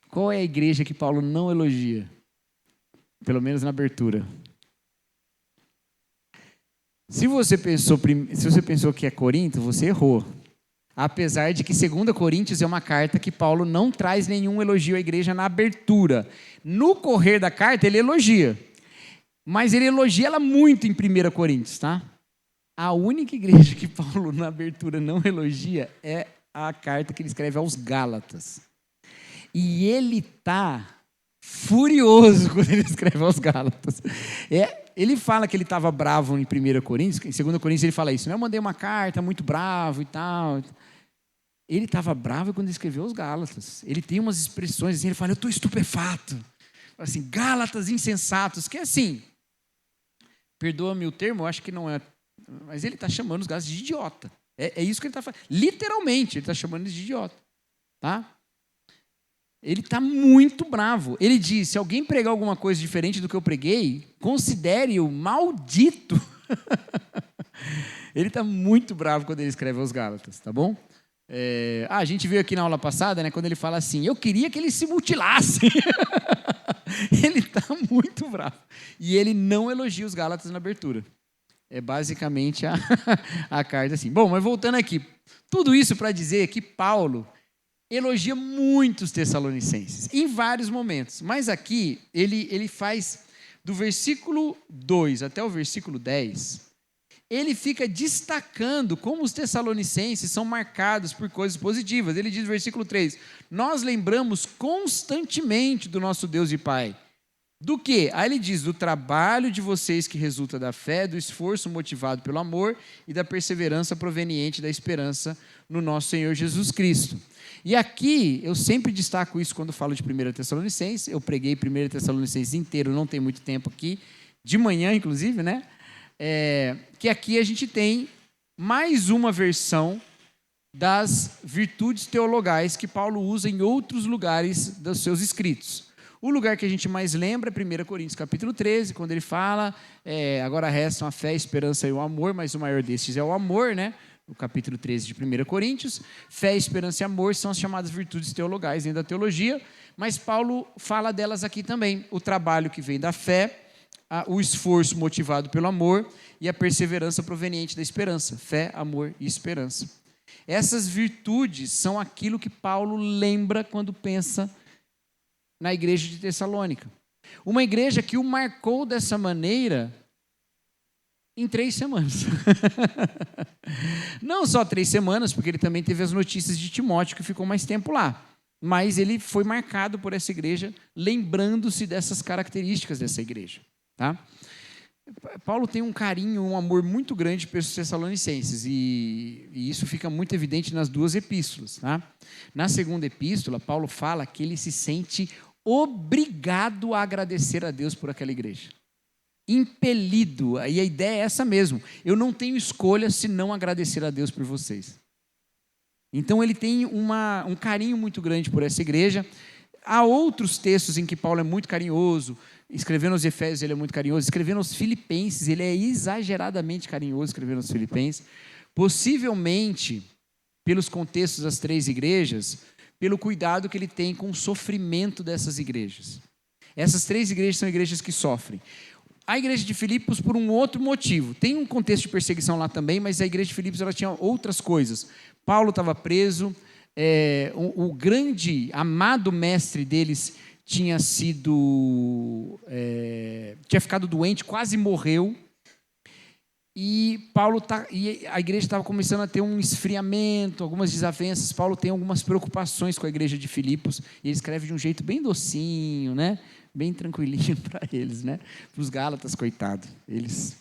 Speaker 1: Qual é a igreja que Paulo não elogia? Pelo menos na abertura. Se você pensou que é Corinto, você errou. Apesar de que 2 Coríntios é uma carta que Paulo não traz nenhum elogio à igreja na abertura. No correr da carta, ele elogia. Mas ele elogia ela muito em 1 Coríntios, tá? A única igreja que Paulo na abertura não elogia é a carta que ele escreve aos Gálatas. E ele está furioso quando ele escreve aos Gálatas. Ele fala que ele estava bravo em 1 Coríntios, em 2 Coríntios ele fala isso, né? Eu mandei uma carta muito bravo e tal. Ele estava bravo quando ele escreveu aos Gálatas. Ele tem umas expressões assim, ele fala, eu estou estupefato. Assim, Gálatas insensatos, que é assim, perdoa-me o termo, eu acho que não é, mas ele está chamando os Gálatas de idiota. É isso que ele está fazendo. Literalmente, ele está chamando eles de idiota. Tá? Ele está muito bravo. Ele diz, se alguém pregar alguma coisa diferente do que eu preguei, considere-o maldito. Ele está muito bravo quando ele escreve aos Gálatas, tá bom? A gente viu aqui na aula passada, né, quando ele fala assim, eu queria que eles se mutilassem. Ele está muito bravo. E ele não elogia os Gálatas na abertura. É basicamente a carta assim. Bom, mas voltando aqui. Tudo isso para dizer que Paulo elogia muito os Tessalonicenses, em vários momentos. Mas aqui, ele faz, do versículo 2 até o versículo 10, ele fica destacando como os Tessalonicenses são marcados por coisas positivas. Ele diz no versículo 3, nós lembramos constantemente do nosso Deus e Pai. Do quê? Aí ele diz, do trabalho de vocês que resulta da fé, do esforço motivado pelo amor e da perseverança proveniente da esperança no nosso Senhor Jesus Cristo. E aqui, eu sempre destaco isso quando falo de 1 Tessalonicenses, eu preguei 1 Tessalonicenses inteiro, não tem muito tempo aqui, de manhã inclusive, né? Que aqui a gente tem mais uma versão das virtudes teologais que Paulo usa em outros lugares dos seus escritos. O lugar que a gente mais lembra é 1 Coríntios capítulo 13, quando ele fala, agora restam a fé, a esperança e o amor, mas o maior destes é o amor, né? O capítulo 13 de 1 Coríntios, fé, esperança e amor são as chamadas virtudes teologais dentro da teologia, mas Paulo fala delas aqui também, o trabalho que vem da fé, o esforço motivado pelo amor e a perseverança proveniente da esperança, fé, amor e esperança. Essas virtudes são aquilo que Paulo lembra quando pensa na igreja de Tessalônica. Uma igreja que o marcou dessa maneira em 3 semanas. Não só 3 semanas, porque ele também teve as notícias de Timóteo, que ficou mais tempo lá. Mas ele foi marcado por essa igreja, lembrando-se dessas características dessa igreja. Tá? Paulo tem um carinho, um amor muito grande pelos Tessalonicenses, e isso fica muito evidente nas 2 epístolas. Tá? Na 2ª epístola, Paulo fala que ele se sente obrigado a agradecer a Deus por aquela igreja. Impelido, e a ideia é essa mesmo, eu não tenho escolha se não agradecer a Deus por vocês. Então ele tem um carinho muito grande por essa igreja. Há outros textos em que Paulo é muito carinhoso, escrevendo aos Efésios ele é muito carinhoso, escrevendo aos Filipenses ele é exageradamente carinhoso, escrevendo aos Filipenses, possivelmente pelos contextos das 3 igrejas, pelo cuidado que ele tem com o sofrimento dessas igrejas. Essas 3 igrejas são igrejas que sofrem. A igreja de Filipos por um outro motivo. Tem um contexto de perseguição lá também, mas a igreja de Filipos ela tinha outras coisas. Paulo estava preso, o grande, amado mestre deles tinha ficado doente, quase morreu. E a igreja estava começando a ter um esfriamento, algumas desavenças. Paulo tem algumas preocupações com a igreja de Filipos, e ele escreve de um jeito bem docinho, né? Bem tranquilinho para eles, né? Para os Gálatas, coitado. Eles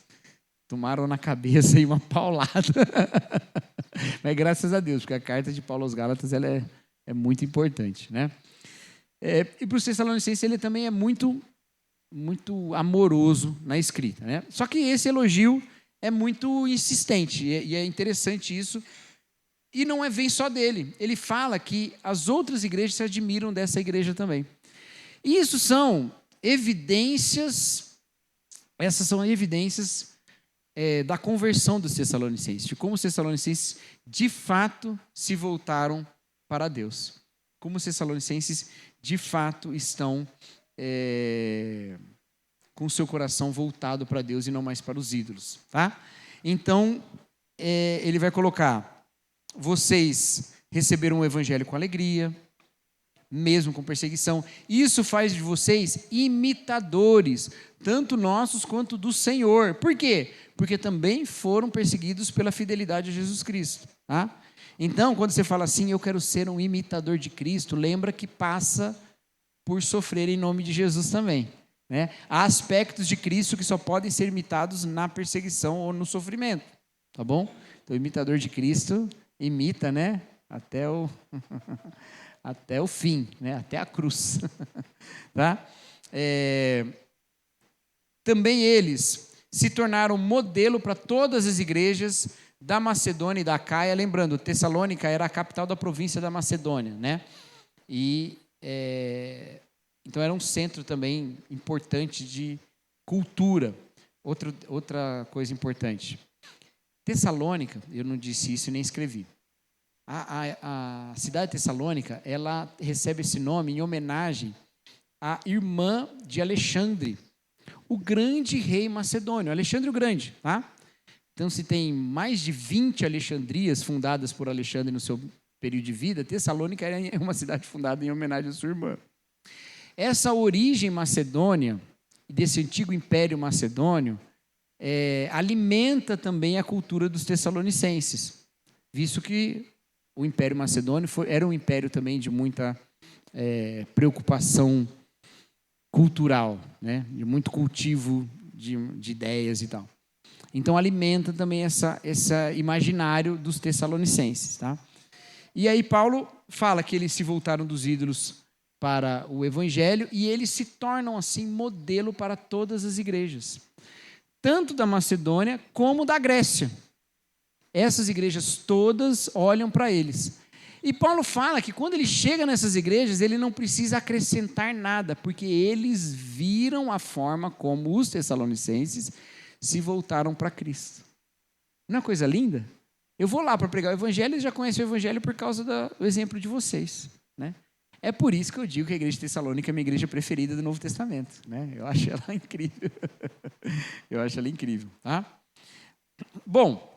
Speaker 1: tomaram na cabeça e uma paulada. Mas graças a Deus, porque a carta de Paulo aos Gálatas ela é muito importante, né? E para os Tessalonicenses ele também é muito amoroso na escrita, né? Só que esse elogio é muito insistente e é interessante isso. E não vem só dele. Ele fala que as outras igrejas se admiram dessa igreja também. E isso são evidências, essas são evidências da conversão dos Tessalonicenses, de como os Tessalonicenses de fato se voltaram para Deus. Como os Tessalonicenses de fato estão com o seu coração voltado para Deus e não mais para os ídolos. Tá? Então, ele vai colocar: vocês receberam o evangelho com alegria, mesmo com perseguição. Isso faz de vocês imitadores, tanto nossos quanto do Senhor. Por quê? Porque também foram perseguidos pela fidelidade a Jesus Cristo. Tá? Então, quando você fala assim, eu quero ser um imitador de Cristo, lembra que passa por sofrer em nome de Jesus também. Né? Há aspectos de Cristo que só podem ser imitados na perseguição ou no sofrimento. Tá bom? Então, o imitador de Cristo imita, né? Até o fim, né? Até a cruz. Tá? Também eles se tornaram modelo para todas as igrejas da Macedônia e da Acaia. Lembrando, Tessalônica era a capital da província da Macedônia, né? Então era um centro também importante de cultura. Outra coisa importante. Tessalônica, eu não disse isso e nem escrevi. A cidade de Tessalônica, ela recebe esse nome em homenagem à irmã de Alexandre, o grande rei macedônio, Alexandre o Grande. Tá? Então, se tem mais de 20 Alexandrias fundadas por Alexandre no seu período de vida, Tessalônica é uma cidade fundada em homenagem à sua irmã. Essa origem macedônia, desse antigo império macedônio, alimenta também a cultura dos tessalonicenses, visto que o Império Macedônio era um império também de muita preocupação cultural, né? De muito cultivo de ideias e tal. Então alimenta também esse imaginário dos tessalonicenses. Tá? E aí Paulo fala que eles se voltaram dos ídolos para o Evangelho e eles se tornam assim modelo para todas as igrejas, tanto da Macedônia como da Grécia. Essas igrejas todas olham para eles. E Paulo fala que quando ele chega nessas igrejas, ele não precisa acrescentar nada, porque eles viram a forma como os tessalonicenses se voltaram para Cristo. Não é uma coisa linda? Eu vou lá para pregar o Evangelho e já conheço o Evangelho por causa do exemplo de vocês. Né? É por isso que eu digo que a igreja de Tessalônica é a minha igreja preferida do Novo Testamento. Né? Eu acho ela incrível. Eu acho ela incrível. Tá? Bom,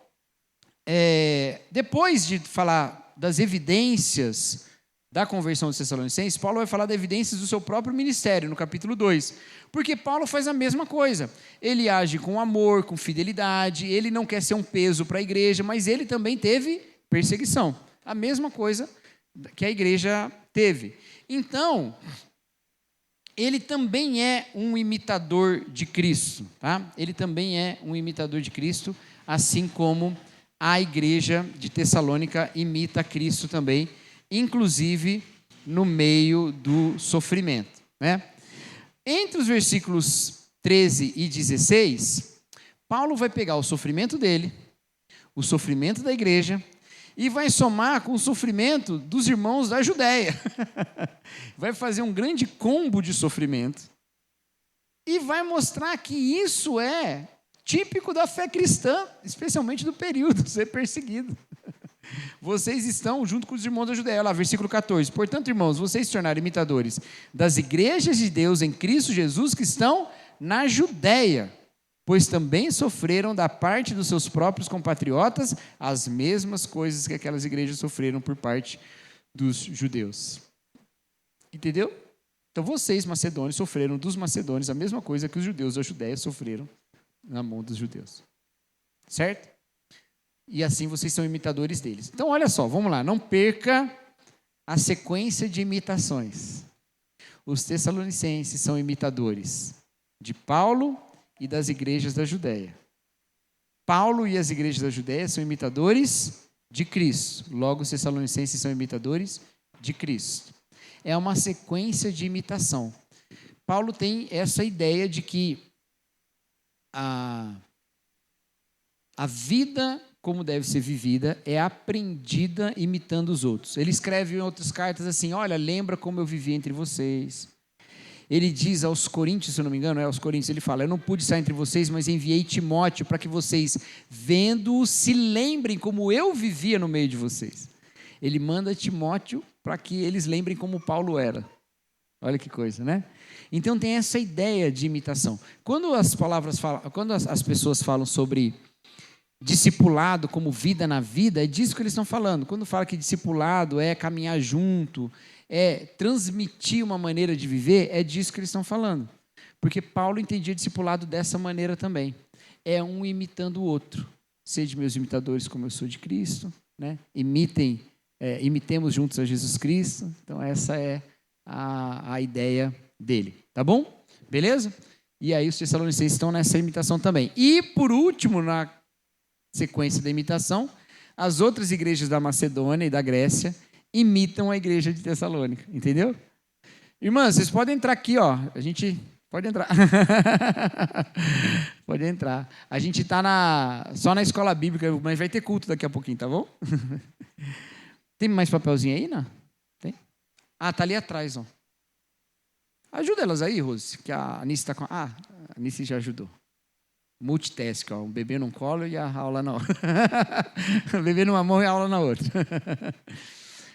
Speaker 1: depois de falar das evidências da conversão dos Tessalonicenses, Paulo vai falar das evidências do seu próprio ministério, no capítulo 2. Porque Paulo faz a mesma coisa. Ele age com amor, com fidelidade, ele não quer ser um peso para a igreja, mas ele também teve perseguição. A mesma coisa que a igreja teve. Então, ele também é um imitador de Cristo. Tá? Ele também é um imitador de Cristo, assim como a igreja de Tessalônica imita Cristo também, inclusive no meio do sofrimento. Né? Entre os versículos 13 e 16, Paulo vai pegar o sofrimento dele, o sofrimento da igreja, e vai somar com o sofrimento dos irmãos da Judéia. Vai fazer um grande combo de sofrimento e vai mostrar que isso é típico da fé cristã, especialmente do período de ser perseguido. Vocês estão junto com os irmãos da Judéia. Lá, versículo 14. Portanto, irmãos, vocês se tornaram imitadores das igrejas de Deus em Cristo Jesus que estão na Judéia, pois também sofreram da parte dos seus próprios compatriotas as mesmas coisas que aquelas igrejas sofreram por parte dos judeus. Entendeu? Então, vocês, macedônios, sofreram dos macedônios a mesma coisa que os judeus da Judéia sofreram na mão dos judeus. Certo? E assim vocês são imitadores deles. Então, olha só, vamos lá. Não perca a sequência de imitações. Os tessalonicenses são imitadores de Paulo e das igrejas da Judéia. Paulo e as igrejas da Judéia são imitadores de Cristo. Logo, os tessalonicenses são imitadores de Cristo. É uma sequência de imitação. Paulo tem essa ideia de que a vida como deve ser vivida é aprendida imitando os outros. Ele escreve em outras cartas assim, olha, lembra como eu vivi entre vocês. Ele diz aos Coríntios, se eu não me engano, aos Coríntios, ele fala, eu não pude estar entre vocês, mas enviei Timóteo para que vocês, vendo-o, se lembrem como eu vivia no meio de vocês. Ele manda Timóteo para que eles lembrem como Paulo era. Olha que coisa, né? Então tem essa ideia de imitação. Quando as pessoas falam sobre discipulado como vida na vida, é disso que eles estão falando. Quando fala que discipulado é caminhar junto, é transmitir uma maneira de viver, é disso que eles estão falando. Porque Paulo entendia discipulado dessa maneira também. É um imitando o outro. Sede meus imitadores como eu sou de Cristo, né? Imitemos juntos a Jesus Cristo. Então essa é a ideia dele, tá bom? Beleza? E aí os tessalonicenses estão nessa imitação também. E por último, na sequência da imitação, as outras igrejas da Macedônia e da Grécia imitam a igreja de Tessalônica, entendeu? Irmãs, vocês podem entrar aqui, ó. A gente pode entrar. Pode entrar. A gente está só na escola bíblica, mas vai ter culto daqui a pouquinho, tá bom? Tem mais papelzinho aí, não? Tem? Ah, tá ali atrás, ó. Ajuda elas aí, Rose, que a Anice está com... Ah, a Anice já ajudou. Multitask, ó, um bebê num colo e a aula na outra. Um bebê numa mão e a aula na outra.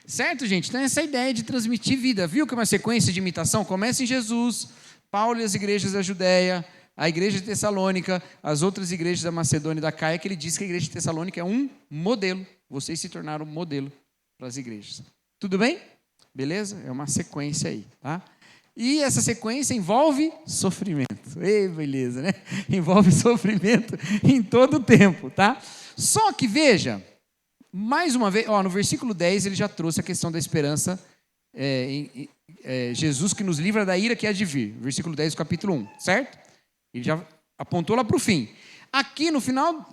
Speaker 1: Certo, gente? Então essa ideia de transmitir vida. Viu que é uma sequência de imitação? Começa em Jesus, Paulo e as igrejas da Judéia, a igreja de Tessalônica, as outras igrejas da Macedônia e da Caia, que ele diz que a igreja de Tessalônica é um modelo. Vocês se tornaram um modelo para as igrejas. Tudo bem? Beleza? É uma sequência aí, tá? E essa sequência envolve sofrimento. Ei, beleza, né? Envolve sofrimento em todo o tempo, tá? Só que, veja, mais uma vez, ó, no versículo 10 ele já trouxe a questão da esperança, Jesus que nos livra da ira que há de vir. Versículo 10 do capítulo 1, certo? Ele já apontou lá para o fim. Aqui, no final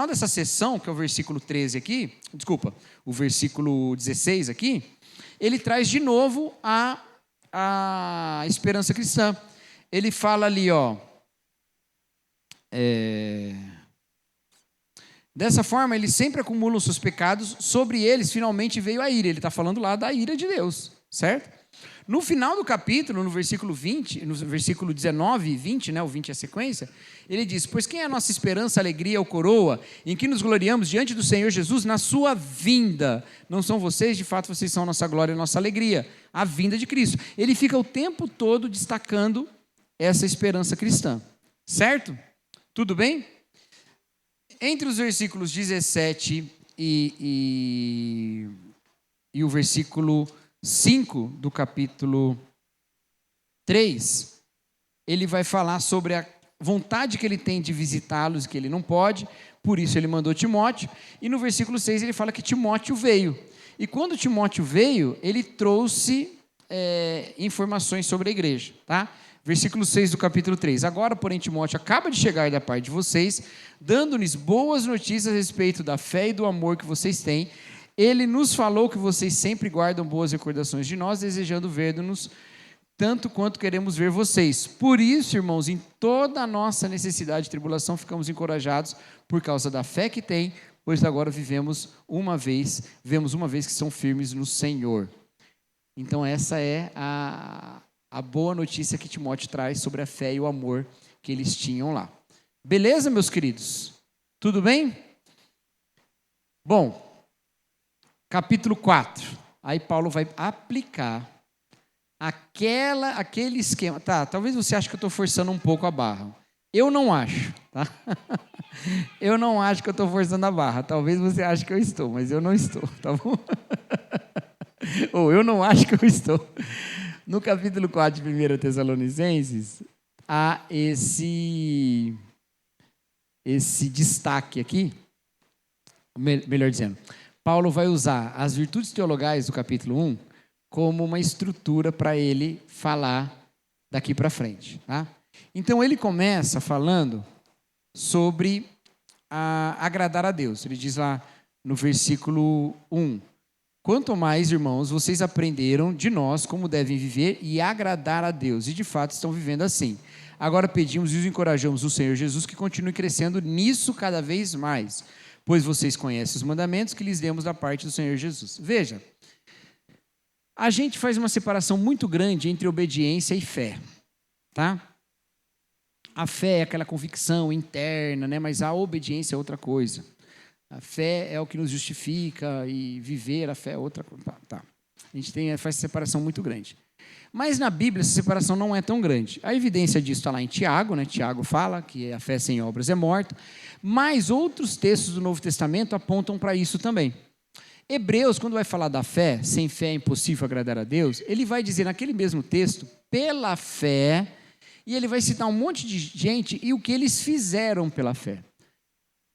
Speaker 1: dessa sessão, que é o versículo 13 aqui, desculpa, o versículo 16 aqui, ele traz de novo a esperança cristã. Ele fala ali, ó, dessa forma eles sempre acumulam seus pecados, sobre eles finalmente veio a ira. Ele está falando lá da ira de Deus, certo? No final do capítulo, no versículo 20, no versículo 19 e 20, né, o 20 é a sequência, ele diz, pois quem é a nossa esperança, alegria ou coroa, em que nos gloriamos diante do Senhor Jesus na sua vinda? Não são vocês, de fato vocês são a nossa glória e a nossa alegria, a vinda de Cristo. Ele fica o tempo todo destacando essa esperança cristã, certo? Tudo bem? Entre os versículos 17 e o versículo 5 do capítulo 3, ele vai falar sobre a vontade que ele tem de visitá-los, que ele não pode, por isso ele mandou Timóteo, e no versículo 6 ele fala que Timóteo veio, e quando Timóteo veio, ele trouxe informações sobre a igreja, tá? Versículo 6 do capítulo 3, agora, porém, Timóteo acaba de chegar da parte de vocês, dando-lhes boas notícias a respeito da fé e do amor que vocês têm. Ele nos falou que vocês sempre guardam boas recordações de nós, desejando ver-nos tanto quanto queremos ver vocês. Por isso, irmãos, em toda a nossa necessidade e tribulação, ficamos encorajados por causa da fé que tem, pois agora vemos uma vez que são firmes no Senhor. Então essa é a boa notícia que Timóteo traz sobre a fé e o amor que eles tinham lá. Beleza, meus queridos? Tudo bem? Bom, capítulo 4, aí Paulo vai aplicar aquele esquema. Tá, talvez você ache que eu estou forçando um pouco a barra. Eu não acho, tá? Eu não acho que eu estou forçando a barra. Talvez você ache que eu estou, mas eu não estou, tá bom? Ou eu não acho que eu estou. No capítulo 4 de 1 Tessalonicenses, há esse destaque aqui, melhor dizendo, Paulo vai usar as virtudes teologais do capítulo 1 como uma estrutura para ele falar daqui para frente, tá? Então ele começa falando sobre a agradar a Deus. Ele diz lá no versículo 1: quanto mais, irmãos, vocês aprenderam de nós como devem viver e agradar a Deus, e de fato estão vivendo assim. Agora pedimos e os encorajamos o Senhor Jesus que continue crescendo nisso cada vez mais, pois vocês conhecem os mandamentos que lhes demos da parte do Senhor Jesus. Veja, a gente faz uma separação muito grande entre obediência e fé, tá? A fé é aquela convicção interna, né? Mas a obediência é outra coisa. A fé é o que nos justifica e viver a fé é outra coisa. Tá. A gente faz essa separação muito grande. Mas na Bíblia essa separação não é tão grande. A evidência disso está lá em Tiago, né? Tiago fala que a fé sem obras é morta, mas outros textos do Novo Testamento apontam para isso também. Hebreus, quando vai falar da fé, sem fé é impossível agradar a Deus, ele vai dizer naquele mesmo texto, pela fé, e ele vai citar um monte de gente e o que eles fizeram pela fé.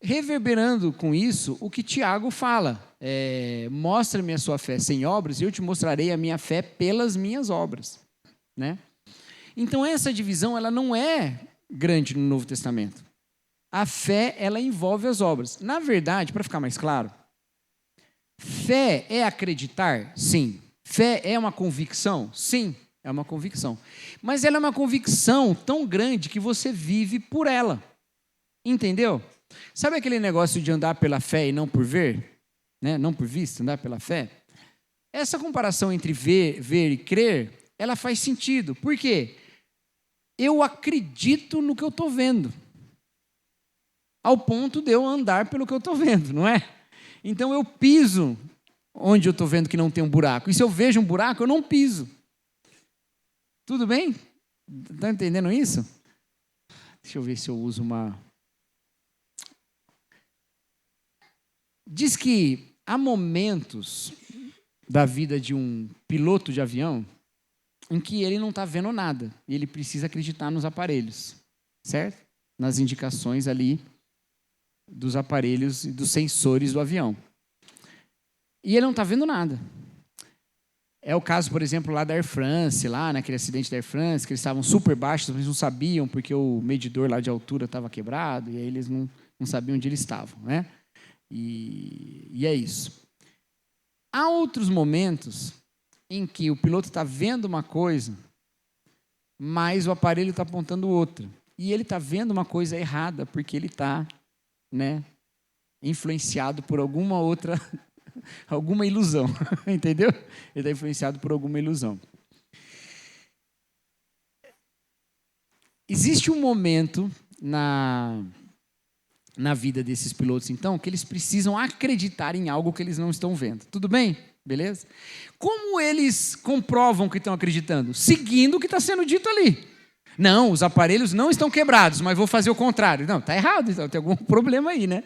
Speaker 1: Reverberando com isso o que Tiago fala, mostra-me a sua fé sem obras e eu te mostrarei a minha fé pelas minhas obras, né? Então essa divisão ela não é grande no Novo Testamento. A fé ela envolve as obras. Na verdade, para ficar mais claro, fé é acreditar? Sim. Fé é uma convicção? Sim, é uma convicção. Mas ela é uma convicção tão grande que você vive por ela. Entendeu? Sabe aquele negócio de andar pela fé e não por ver? Né? Não por vista, andar pela fé? Essa comparação entre ver e crer, ela faz sentido. Por quê? Eu acredito no que eu estou vendo. Ao ponto de eu andar pelo que eu estou vendo, não é? Então eu piso onde eu estou vendo que não tem um buraco. E se eu vejo um buraco, eu não piso. Tudo bem? Está entendendo isso? Deixa eu ver se eu uso uma... Diz que há momentos da vida de um piloto de avião em que ele não está vendo nada e ele precisa acreditar nos aparelhos, certo? Nas indicações ali dos aparelhos e dos sensores do avião. E ele não está vendo nada. É o caso, por exemplo, lá da Air France, lá naquele acidente da Air France, que eles estavam super baixos, mas não sabiam porque o medidor lá de altura estava quebrado e aí eles não sabiam onde eles estavam, né? E é isso. Há outros momentos em que o piloto está vendo uma coisa, mas o aparelho está apontando outra. E ele está vendo uma coisa errada, porque ele está, né, influenciado por alguma outra, alguma ilusão. Entendeu? Ele está influenciado por alguma ilusão. Existe um momento na vida desses pilotos, então, que eles precisam acreditar em algo que eles não estão vendo. Tudo bem? Beleza? Como eles comprovam que estão acreditando? Seguindo o que está sendo dito ali. Não, os aparelhos não estão quebrados, mas vou fazer o contrário. Não, está errado, então tem algum problema aí, né?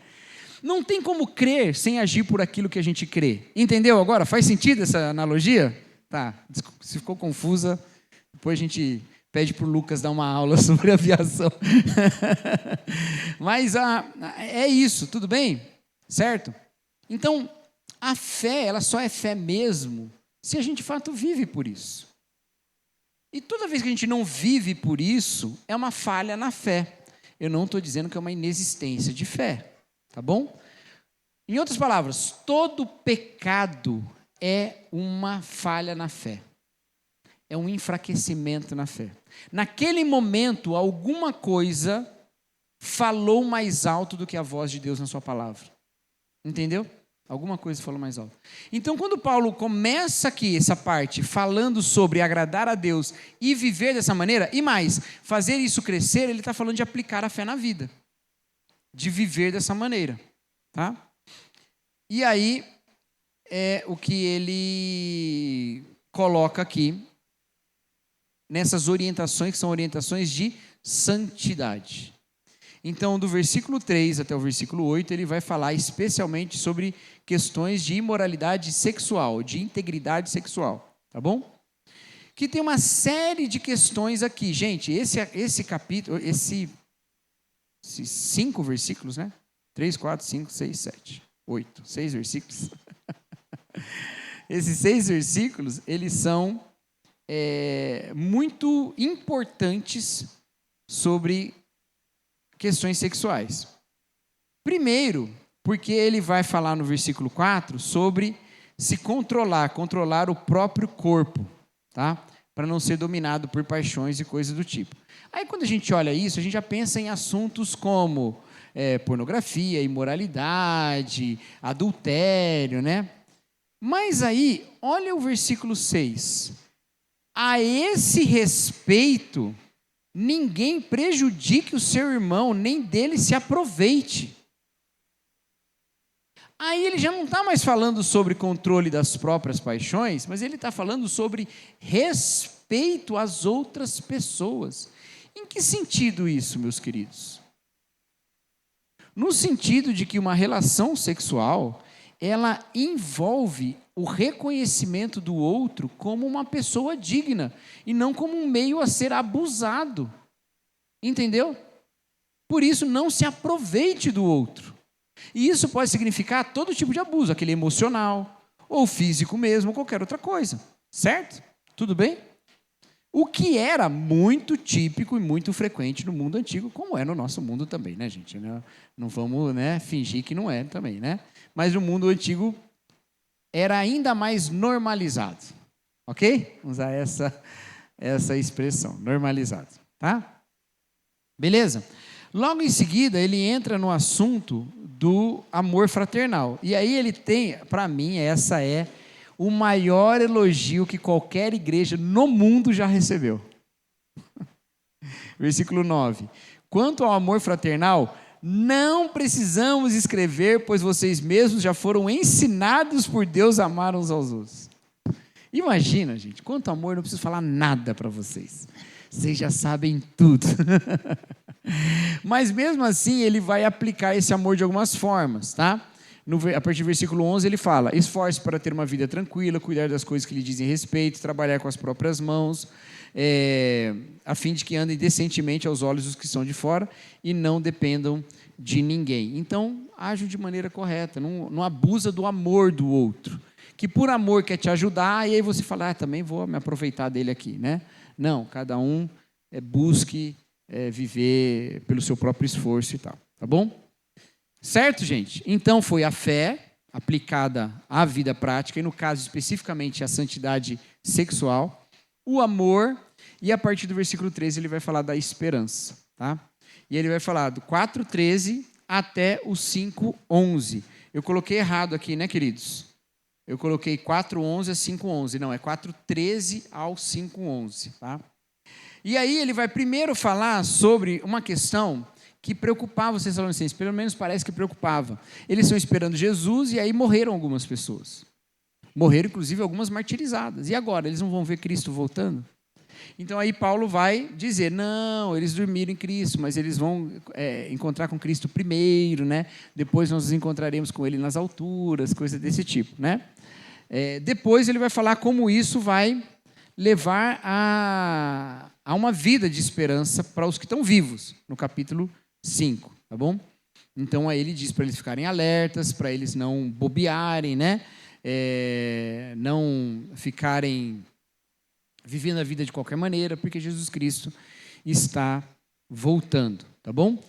Speaker 1: Não tem como crer sem agir por aquilo que a gente crê. Entendeu agora? Faz sentido essa analogia? Tá, se ficou confusa, depois a gente... pede para o Lucas dar uma aula sobre aviação. Mas é isso, tudo bem? Certo? Então, a fé, ela só é fé mesmo se a gente de fato vive por isso. E toda vez que a gente não vive por isso, é uma falha na fé. Eu não estou dizendo que é uma inexistência de fé, tá bom? Em outras palavras, todo pecado é uma falha na fé. É um enfraquecimento na fé. Naquele momento, alguma coisa falou mais alto do que a voz de Deus na sua palavra. Entendeu? Alguma coisa falou mais alto. Então, quando Paulo começa aqui essa parte falando sobre agradar a Deus e viver dessa maneira, e mais, fazer isso crescer, ele está falando de aplicar a fé na vida. De viver dessa maneira. Tá? E aí, é o que ele coloca aqui, nessas orientações, que são orientações de santidade. Então, do versículo 3 até o versículo 8, ele vai falar especialmente sobre questões de imoralidade sexual, de integridade sexual, tá bom? Que tem uma série de questões aqui. Gente, esse capítulo, esses 5 versículos, né? 3, 4, 5, 6, 7, 8, 6 versículos. Esses 6 versículos, eles são... muito importantes sobre questões sexuais. Primeiro, porque ele vai falar no versículo 4 sobre se controlar o próprio corpo, tá? Para não ser dominado por paixões e coisas do tipo. Aí quando a gente olha isso, a gente já pensa em assuntos como pornografia, imoralidade, adultério, né? Mas aí, olha o versículo 6. A esse respeito, ninguém prejudique o seu irmão, nem dele se aproveite. Aí ele já não está mais falando sobre controle das próprias paixões, mas ele está falando sobre respeito às outras pessoas. Em que sentido isso, meus queridos? No sentido de que uma relação sexual, ela envolve o reconhecimento do outro como uma pessoa digna e não como um meio a ser abusado. Entendeu? Por isso, não se aproveite do outro. E isso pode significar todo tipo de abuso, aquele emocional, ou físico mesmo, ou qualquer outra coisa. Certo? Tudo bem? O que era muito típico e muito frequente no mundo antigo, como é no nosso mundo também, né, gente? Não vamos, fingir que não é também, né? Mas no mundo antigo era ainda mais normalizado. Ok? Vamos usar essa expressão, normalizado. Tá? Beleza? Logo em seguida, ele entra no assunto do amor fraternal. E aí ele tem, para mim, essa é o maior elogio que qualquer igreja no mundo já recebeu. Versículo 9. Quanto ao amor fraternal, não precisamos escrever, pois vocês mesmos já foram ensinados por Deus a amar uns aos outros. Imagina, gente, quanto amor, não preciso falar nada para vocês. Vocês já sabem tudo. Mas mesmo assim, ele vai aplicar esse amor de algumas formas, tá? A partir do versículo 11 ele fala: esforce para ter uma vida tranquila, cuidar das coisas que lhe dizem respeito, trabalhar com as próprias mãos, a fim de que andem decentemente aos olhos dos que são de fora e não dependam de ninguém. Então, ajam de maneira correta, não abusa do amor do outro, que por amor quer te ajudar, e aí você fala, também vou me aproveitar dele aqui, né? Não, cada um busque viver pelo seu próprio esforço e tal, tá bom? Certo, gente? Então foi a fé aplicada à vida prática, e no caso especificamente a santidade sexual, o amor, e a partir do versículo 13 ele vai falar da esperança, tá? E ele vai falar do 4:13 até o 5:11. Eu coloquei errado aqui, né, queridos? Eu coloquei 4:11 a 5:11, não, é 4:13 ao 5:11, tá? E aí ele vai primeiro falar sobre uma questão que preocupava os tessalonicenses, pelo menos parece que preocupava. Eles estão esperando Jesus e aí morreram algumas pessoas. Morreram, inclusive, algumas martirizadas. E agora? Eles não vão ver Cristo voltando? Então aí Paulo vai dizer, não, eles dormiram em Cristo, mas eles vão encontrar com Cristo primeiro, né? Depois nós nos encontraremos com Ele nas alturas, coisas desse tipo, né? Depois ele vai falar como isso vai levar a uma vida de esperança para os que estão vivos, no capítulo 5, tá bom? Então aí ele diz para eles ficarem alertas, para eles não bobearem, né? Não ficarem vivendo a vida de qualquer maneira, porque Jesus Cristo está voltando, tá bom?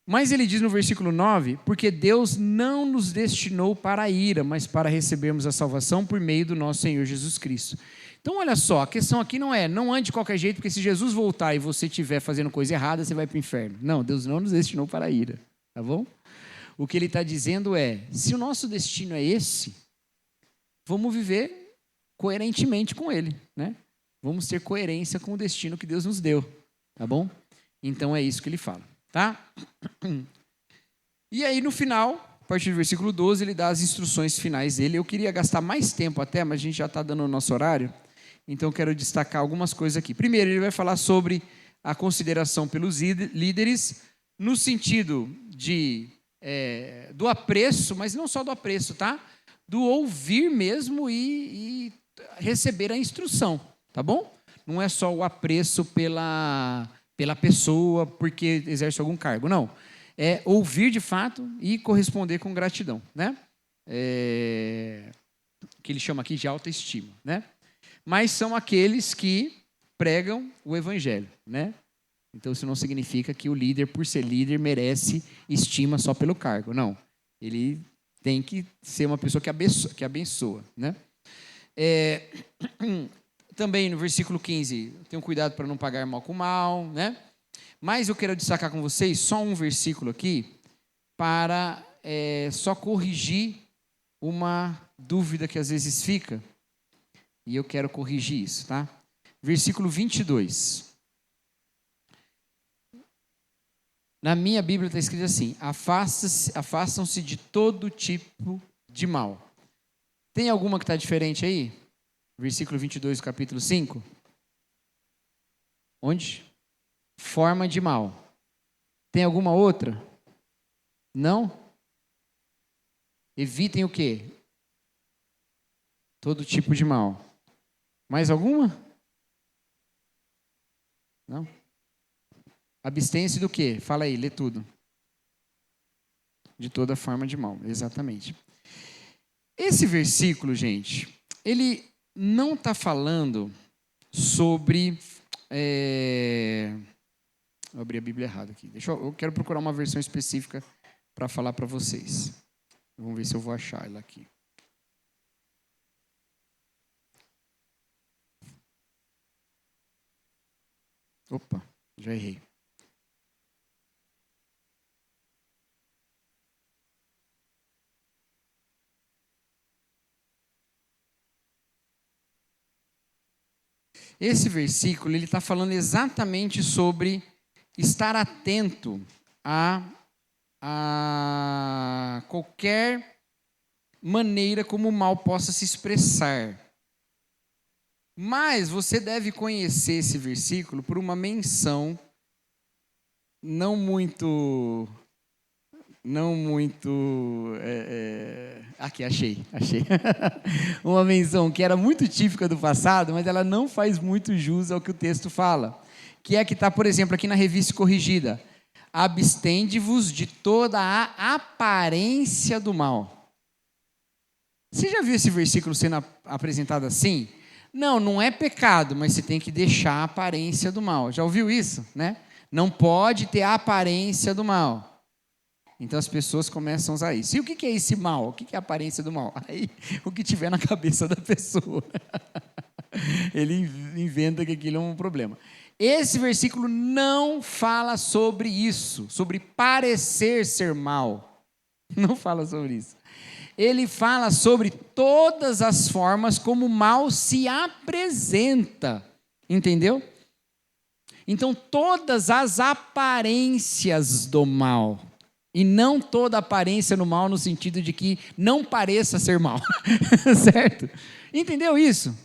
Speaker 1: Mas ele diz no versículo 9, porque Deus não nos destinou para a ira, mas para recebermos a salvação por meio do nosso Senhor Jesus Cristo. Então, olha só, a questão aqui não ande de qualquer jeito, porque se Jesus voltar e você estiver fazendo coisa errada, você vai para o inferno. Não, Deus não nos destinou para a ira, tá bom? O que ele está dizendo se o nosso destino é esse, vamos viver coerentemente com ele, né? Vamos ter coerência com o destino que Deus nos deu, tá bom? Então, é isso que ele fala, tá? E aí, no final, a partir do versículo 12, ele dá as instruções finais dele. Eu queria gastar mais tempo até, mas a gente já está dando o nosso horário. Então, eu quero destacar algumas coisas aqui. Primeiro, ele vai falar sobre a consideração pelos líderes, no sentido do apreço, mas não só do apreço, tá? Do ouvir mesmo e receber a instrução, tá bom? Não é só o apreço pela pessoa porque exerce algum cargo, não. É ouvir de fato e corresponder com gratidão, né? Que ele chama aqui de autoestima, né? Mas são aqueles que pregam o evangelho, né? Então, isso não significa que o líder, por ser líder, merece estima só pelo cargo. Não. Ele tem que ser uma pessoa que abençoa, né? Também no versículo 15, tenham cuidado para não pagar mal com mal, né? Mas eu quero destacar com vocês só um versículo aqui para só corrigir uma dúvida que às vezes fica. E eu quero corrigir isso, tá? Versículo 22. Na minha Bíblia está escrito assim: afastam-se de todo tipo de mal. Tem alguma que está diferente aí? Versículo 22 do capítulo 5. Onde? Forma de mal. Tem alguma outra? Não? Evitem o quê? Todo tipo de mal. Mais alguma? Não? Abstêm-se do quê? Fala aí, lê tudo. De toda forma de mal, exatamente. Esse versículo, gente, ele não está falando sobre... Eu abri a Bíblia errada aqui. Eu quero procurar uma versão específica para falar para vocês. Vamos ver se eu vou achar ela aqui. Opa, já errei. Esse versículo, ele está falando exatamente sobre estar atento a qualquer maneira como o mal possa se expressar. Mas você deve conhecer esse versículo por uma menção não muito... Aqui, achei. Uma menção que era muito típica do passado, mas ela não faz muito jus ao que o texto fala. Que é a que está, por exemplo, aqui na Revista Corrigida. Abstende-vos de toda a aparência do mal. Você já viu esse versículo sendo apresentado assim? Não é pecado, mas você tem que deixar a aparência do mal. Já ouviu isso, né? Não pode ter a aparência do mal. Então as pessoas começam a usar isso. E o que é esse mal? O que é a aparência do mal? Aí, o que tiver na cabeça da pessoa. Ele inventa que aquilo é um problema. Esse versículo não fala sobre isso, sobre parecer ser mal. Não fala sobre isso. Ele fala sobre todas as formas como o mal se apresenta. Entendeu? Então, todas as aparências do mal. E não toda aparência no mal no sentido de que não pareça ser mal. Certo? Entendeu isso?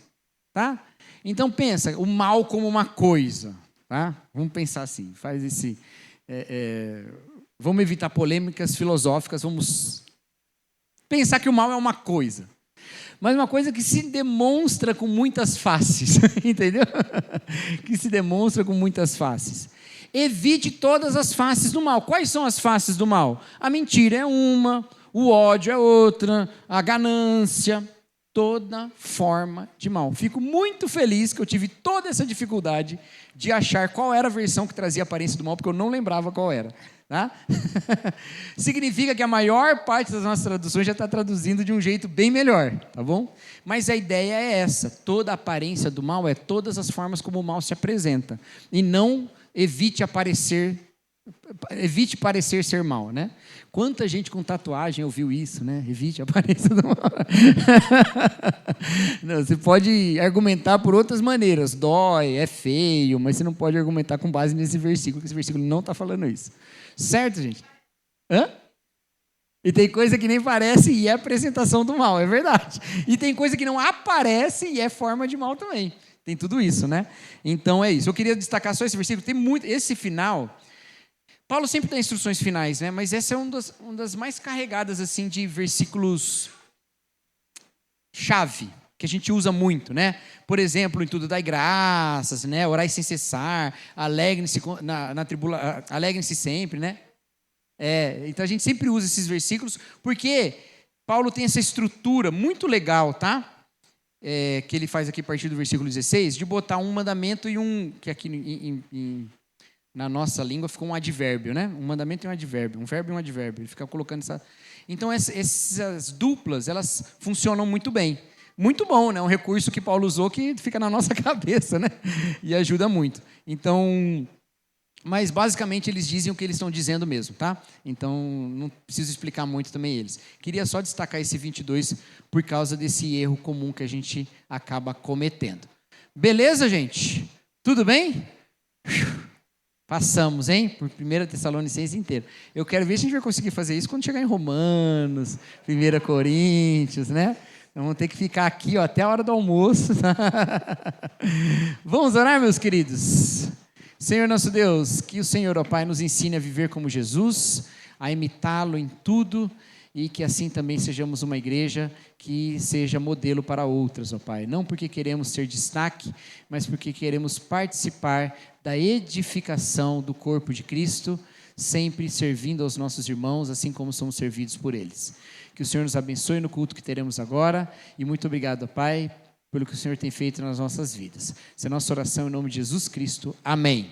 Speaker 1: Tá? Então pensa, o mal como uma coisa. Tá? Vamos pensar assim, faz esse... vamos evitar polêmicas filosóficas, vamos pensar que o mal é uma coisa. Mas uma coisa que se demonstra com muitas faces. Entendeu? Que se demonstra com muitas faces. Evite todas as faces do mal. Quais são as faces do mal? A mentira é uma, o ódio é outra, a ganância, toda forma de mal. Fico muito feliz que eu tive toda essa dificuldade de achar qual era a versão que trazia a aparência do mal, porque eu não lembrava qual era. Tá? Significa que a maior parte das nossas traduções já está traduzindo de um jeito bem melhor, tá bom? Mas a ideia é essa, toda a aparência do mal é todas as formas como o mal se apresenta, e não evite parecer ser mal, né? Quanta gente com tatuagem ouviu isso, né? Evite a aparência do mal. Não, você pode argumentar por outras maneiras, dói, é feio, mas você não pode argumentar com base nesse versículo, porque esse versículo não está falando isso. Certo, gente? Hã? E tem coisa que nem parece e é apresentação do mal, é verdade. E tem coisa que não aparece e é forma de mal também. Tem tudo isso, né? Então é isso. Eu queria destacar só esse versículo. Tem muito. Esse final. Paulo sempre dá instruções finais, né? Mas essa é uma das mais carregadas assim de versículos chave que a gente usa muito, né? Por exemplo, em tudo dai graças, né? Orai sem cessar, alegrem-se alegrem-se sempre, né? Então a gente sempre usa esses versículos porque Paulo tem essa estrutura muito legal, tá? Que ele faz aqui a partir do versículo 16, de botar um mandamento e que aqui na nossa língua ficou um advérbio, né? Um mandamento e um advérbio, um verbo e um advérbio. Ele fica colocando essa... Então, essas duplas, elas funcionam muito bem. Muito bom, né? Um recurso que Paulo usou que fica na nossa cabeça, né? E ajuda muito. Então... Mas, basicamente, eles dizem o que eles estão dizendo mesmo, tá? Então, não preciso explicar muito também eles. Queria só destacar esse 22 por causa desse erro comum que a gente acaba cometendo. Beleza, gente? Tudo bem? Passamos, hein? Por 1 Tessalonicenses inteiro. Eu quero ver se a gente vai conseguir fazer isso quando chegar em Romanos, 1 Coríntios, né? Então, vamos ter que ficar aqui ó, até a hora do almoço. Vamos orar, meus queridos? Senhor nosso Deus, que o Senhor, ó Pai, nos ensine a viver como Jesus, a imitá-lo em tudo e que assim também sejamos uma igreja que seja modelo para outras, ó Pai. Não porque queremos ser destaque, mas porque queremos participar da edificação do corpo de Cristo, sempre servindo aos nossos irmãos, assim como somos servidos por eles. Que o Senhor nos abençoe no culto que teremos agora e muito obrigado, ó Pai, pelo que o Senhor tem feito nas nossas vidas. Essa é a nossa oração em nome de Jesus Cristo. Amém.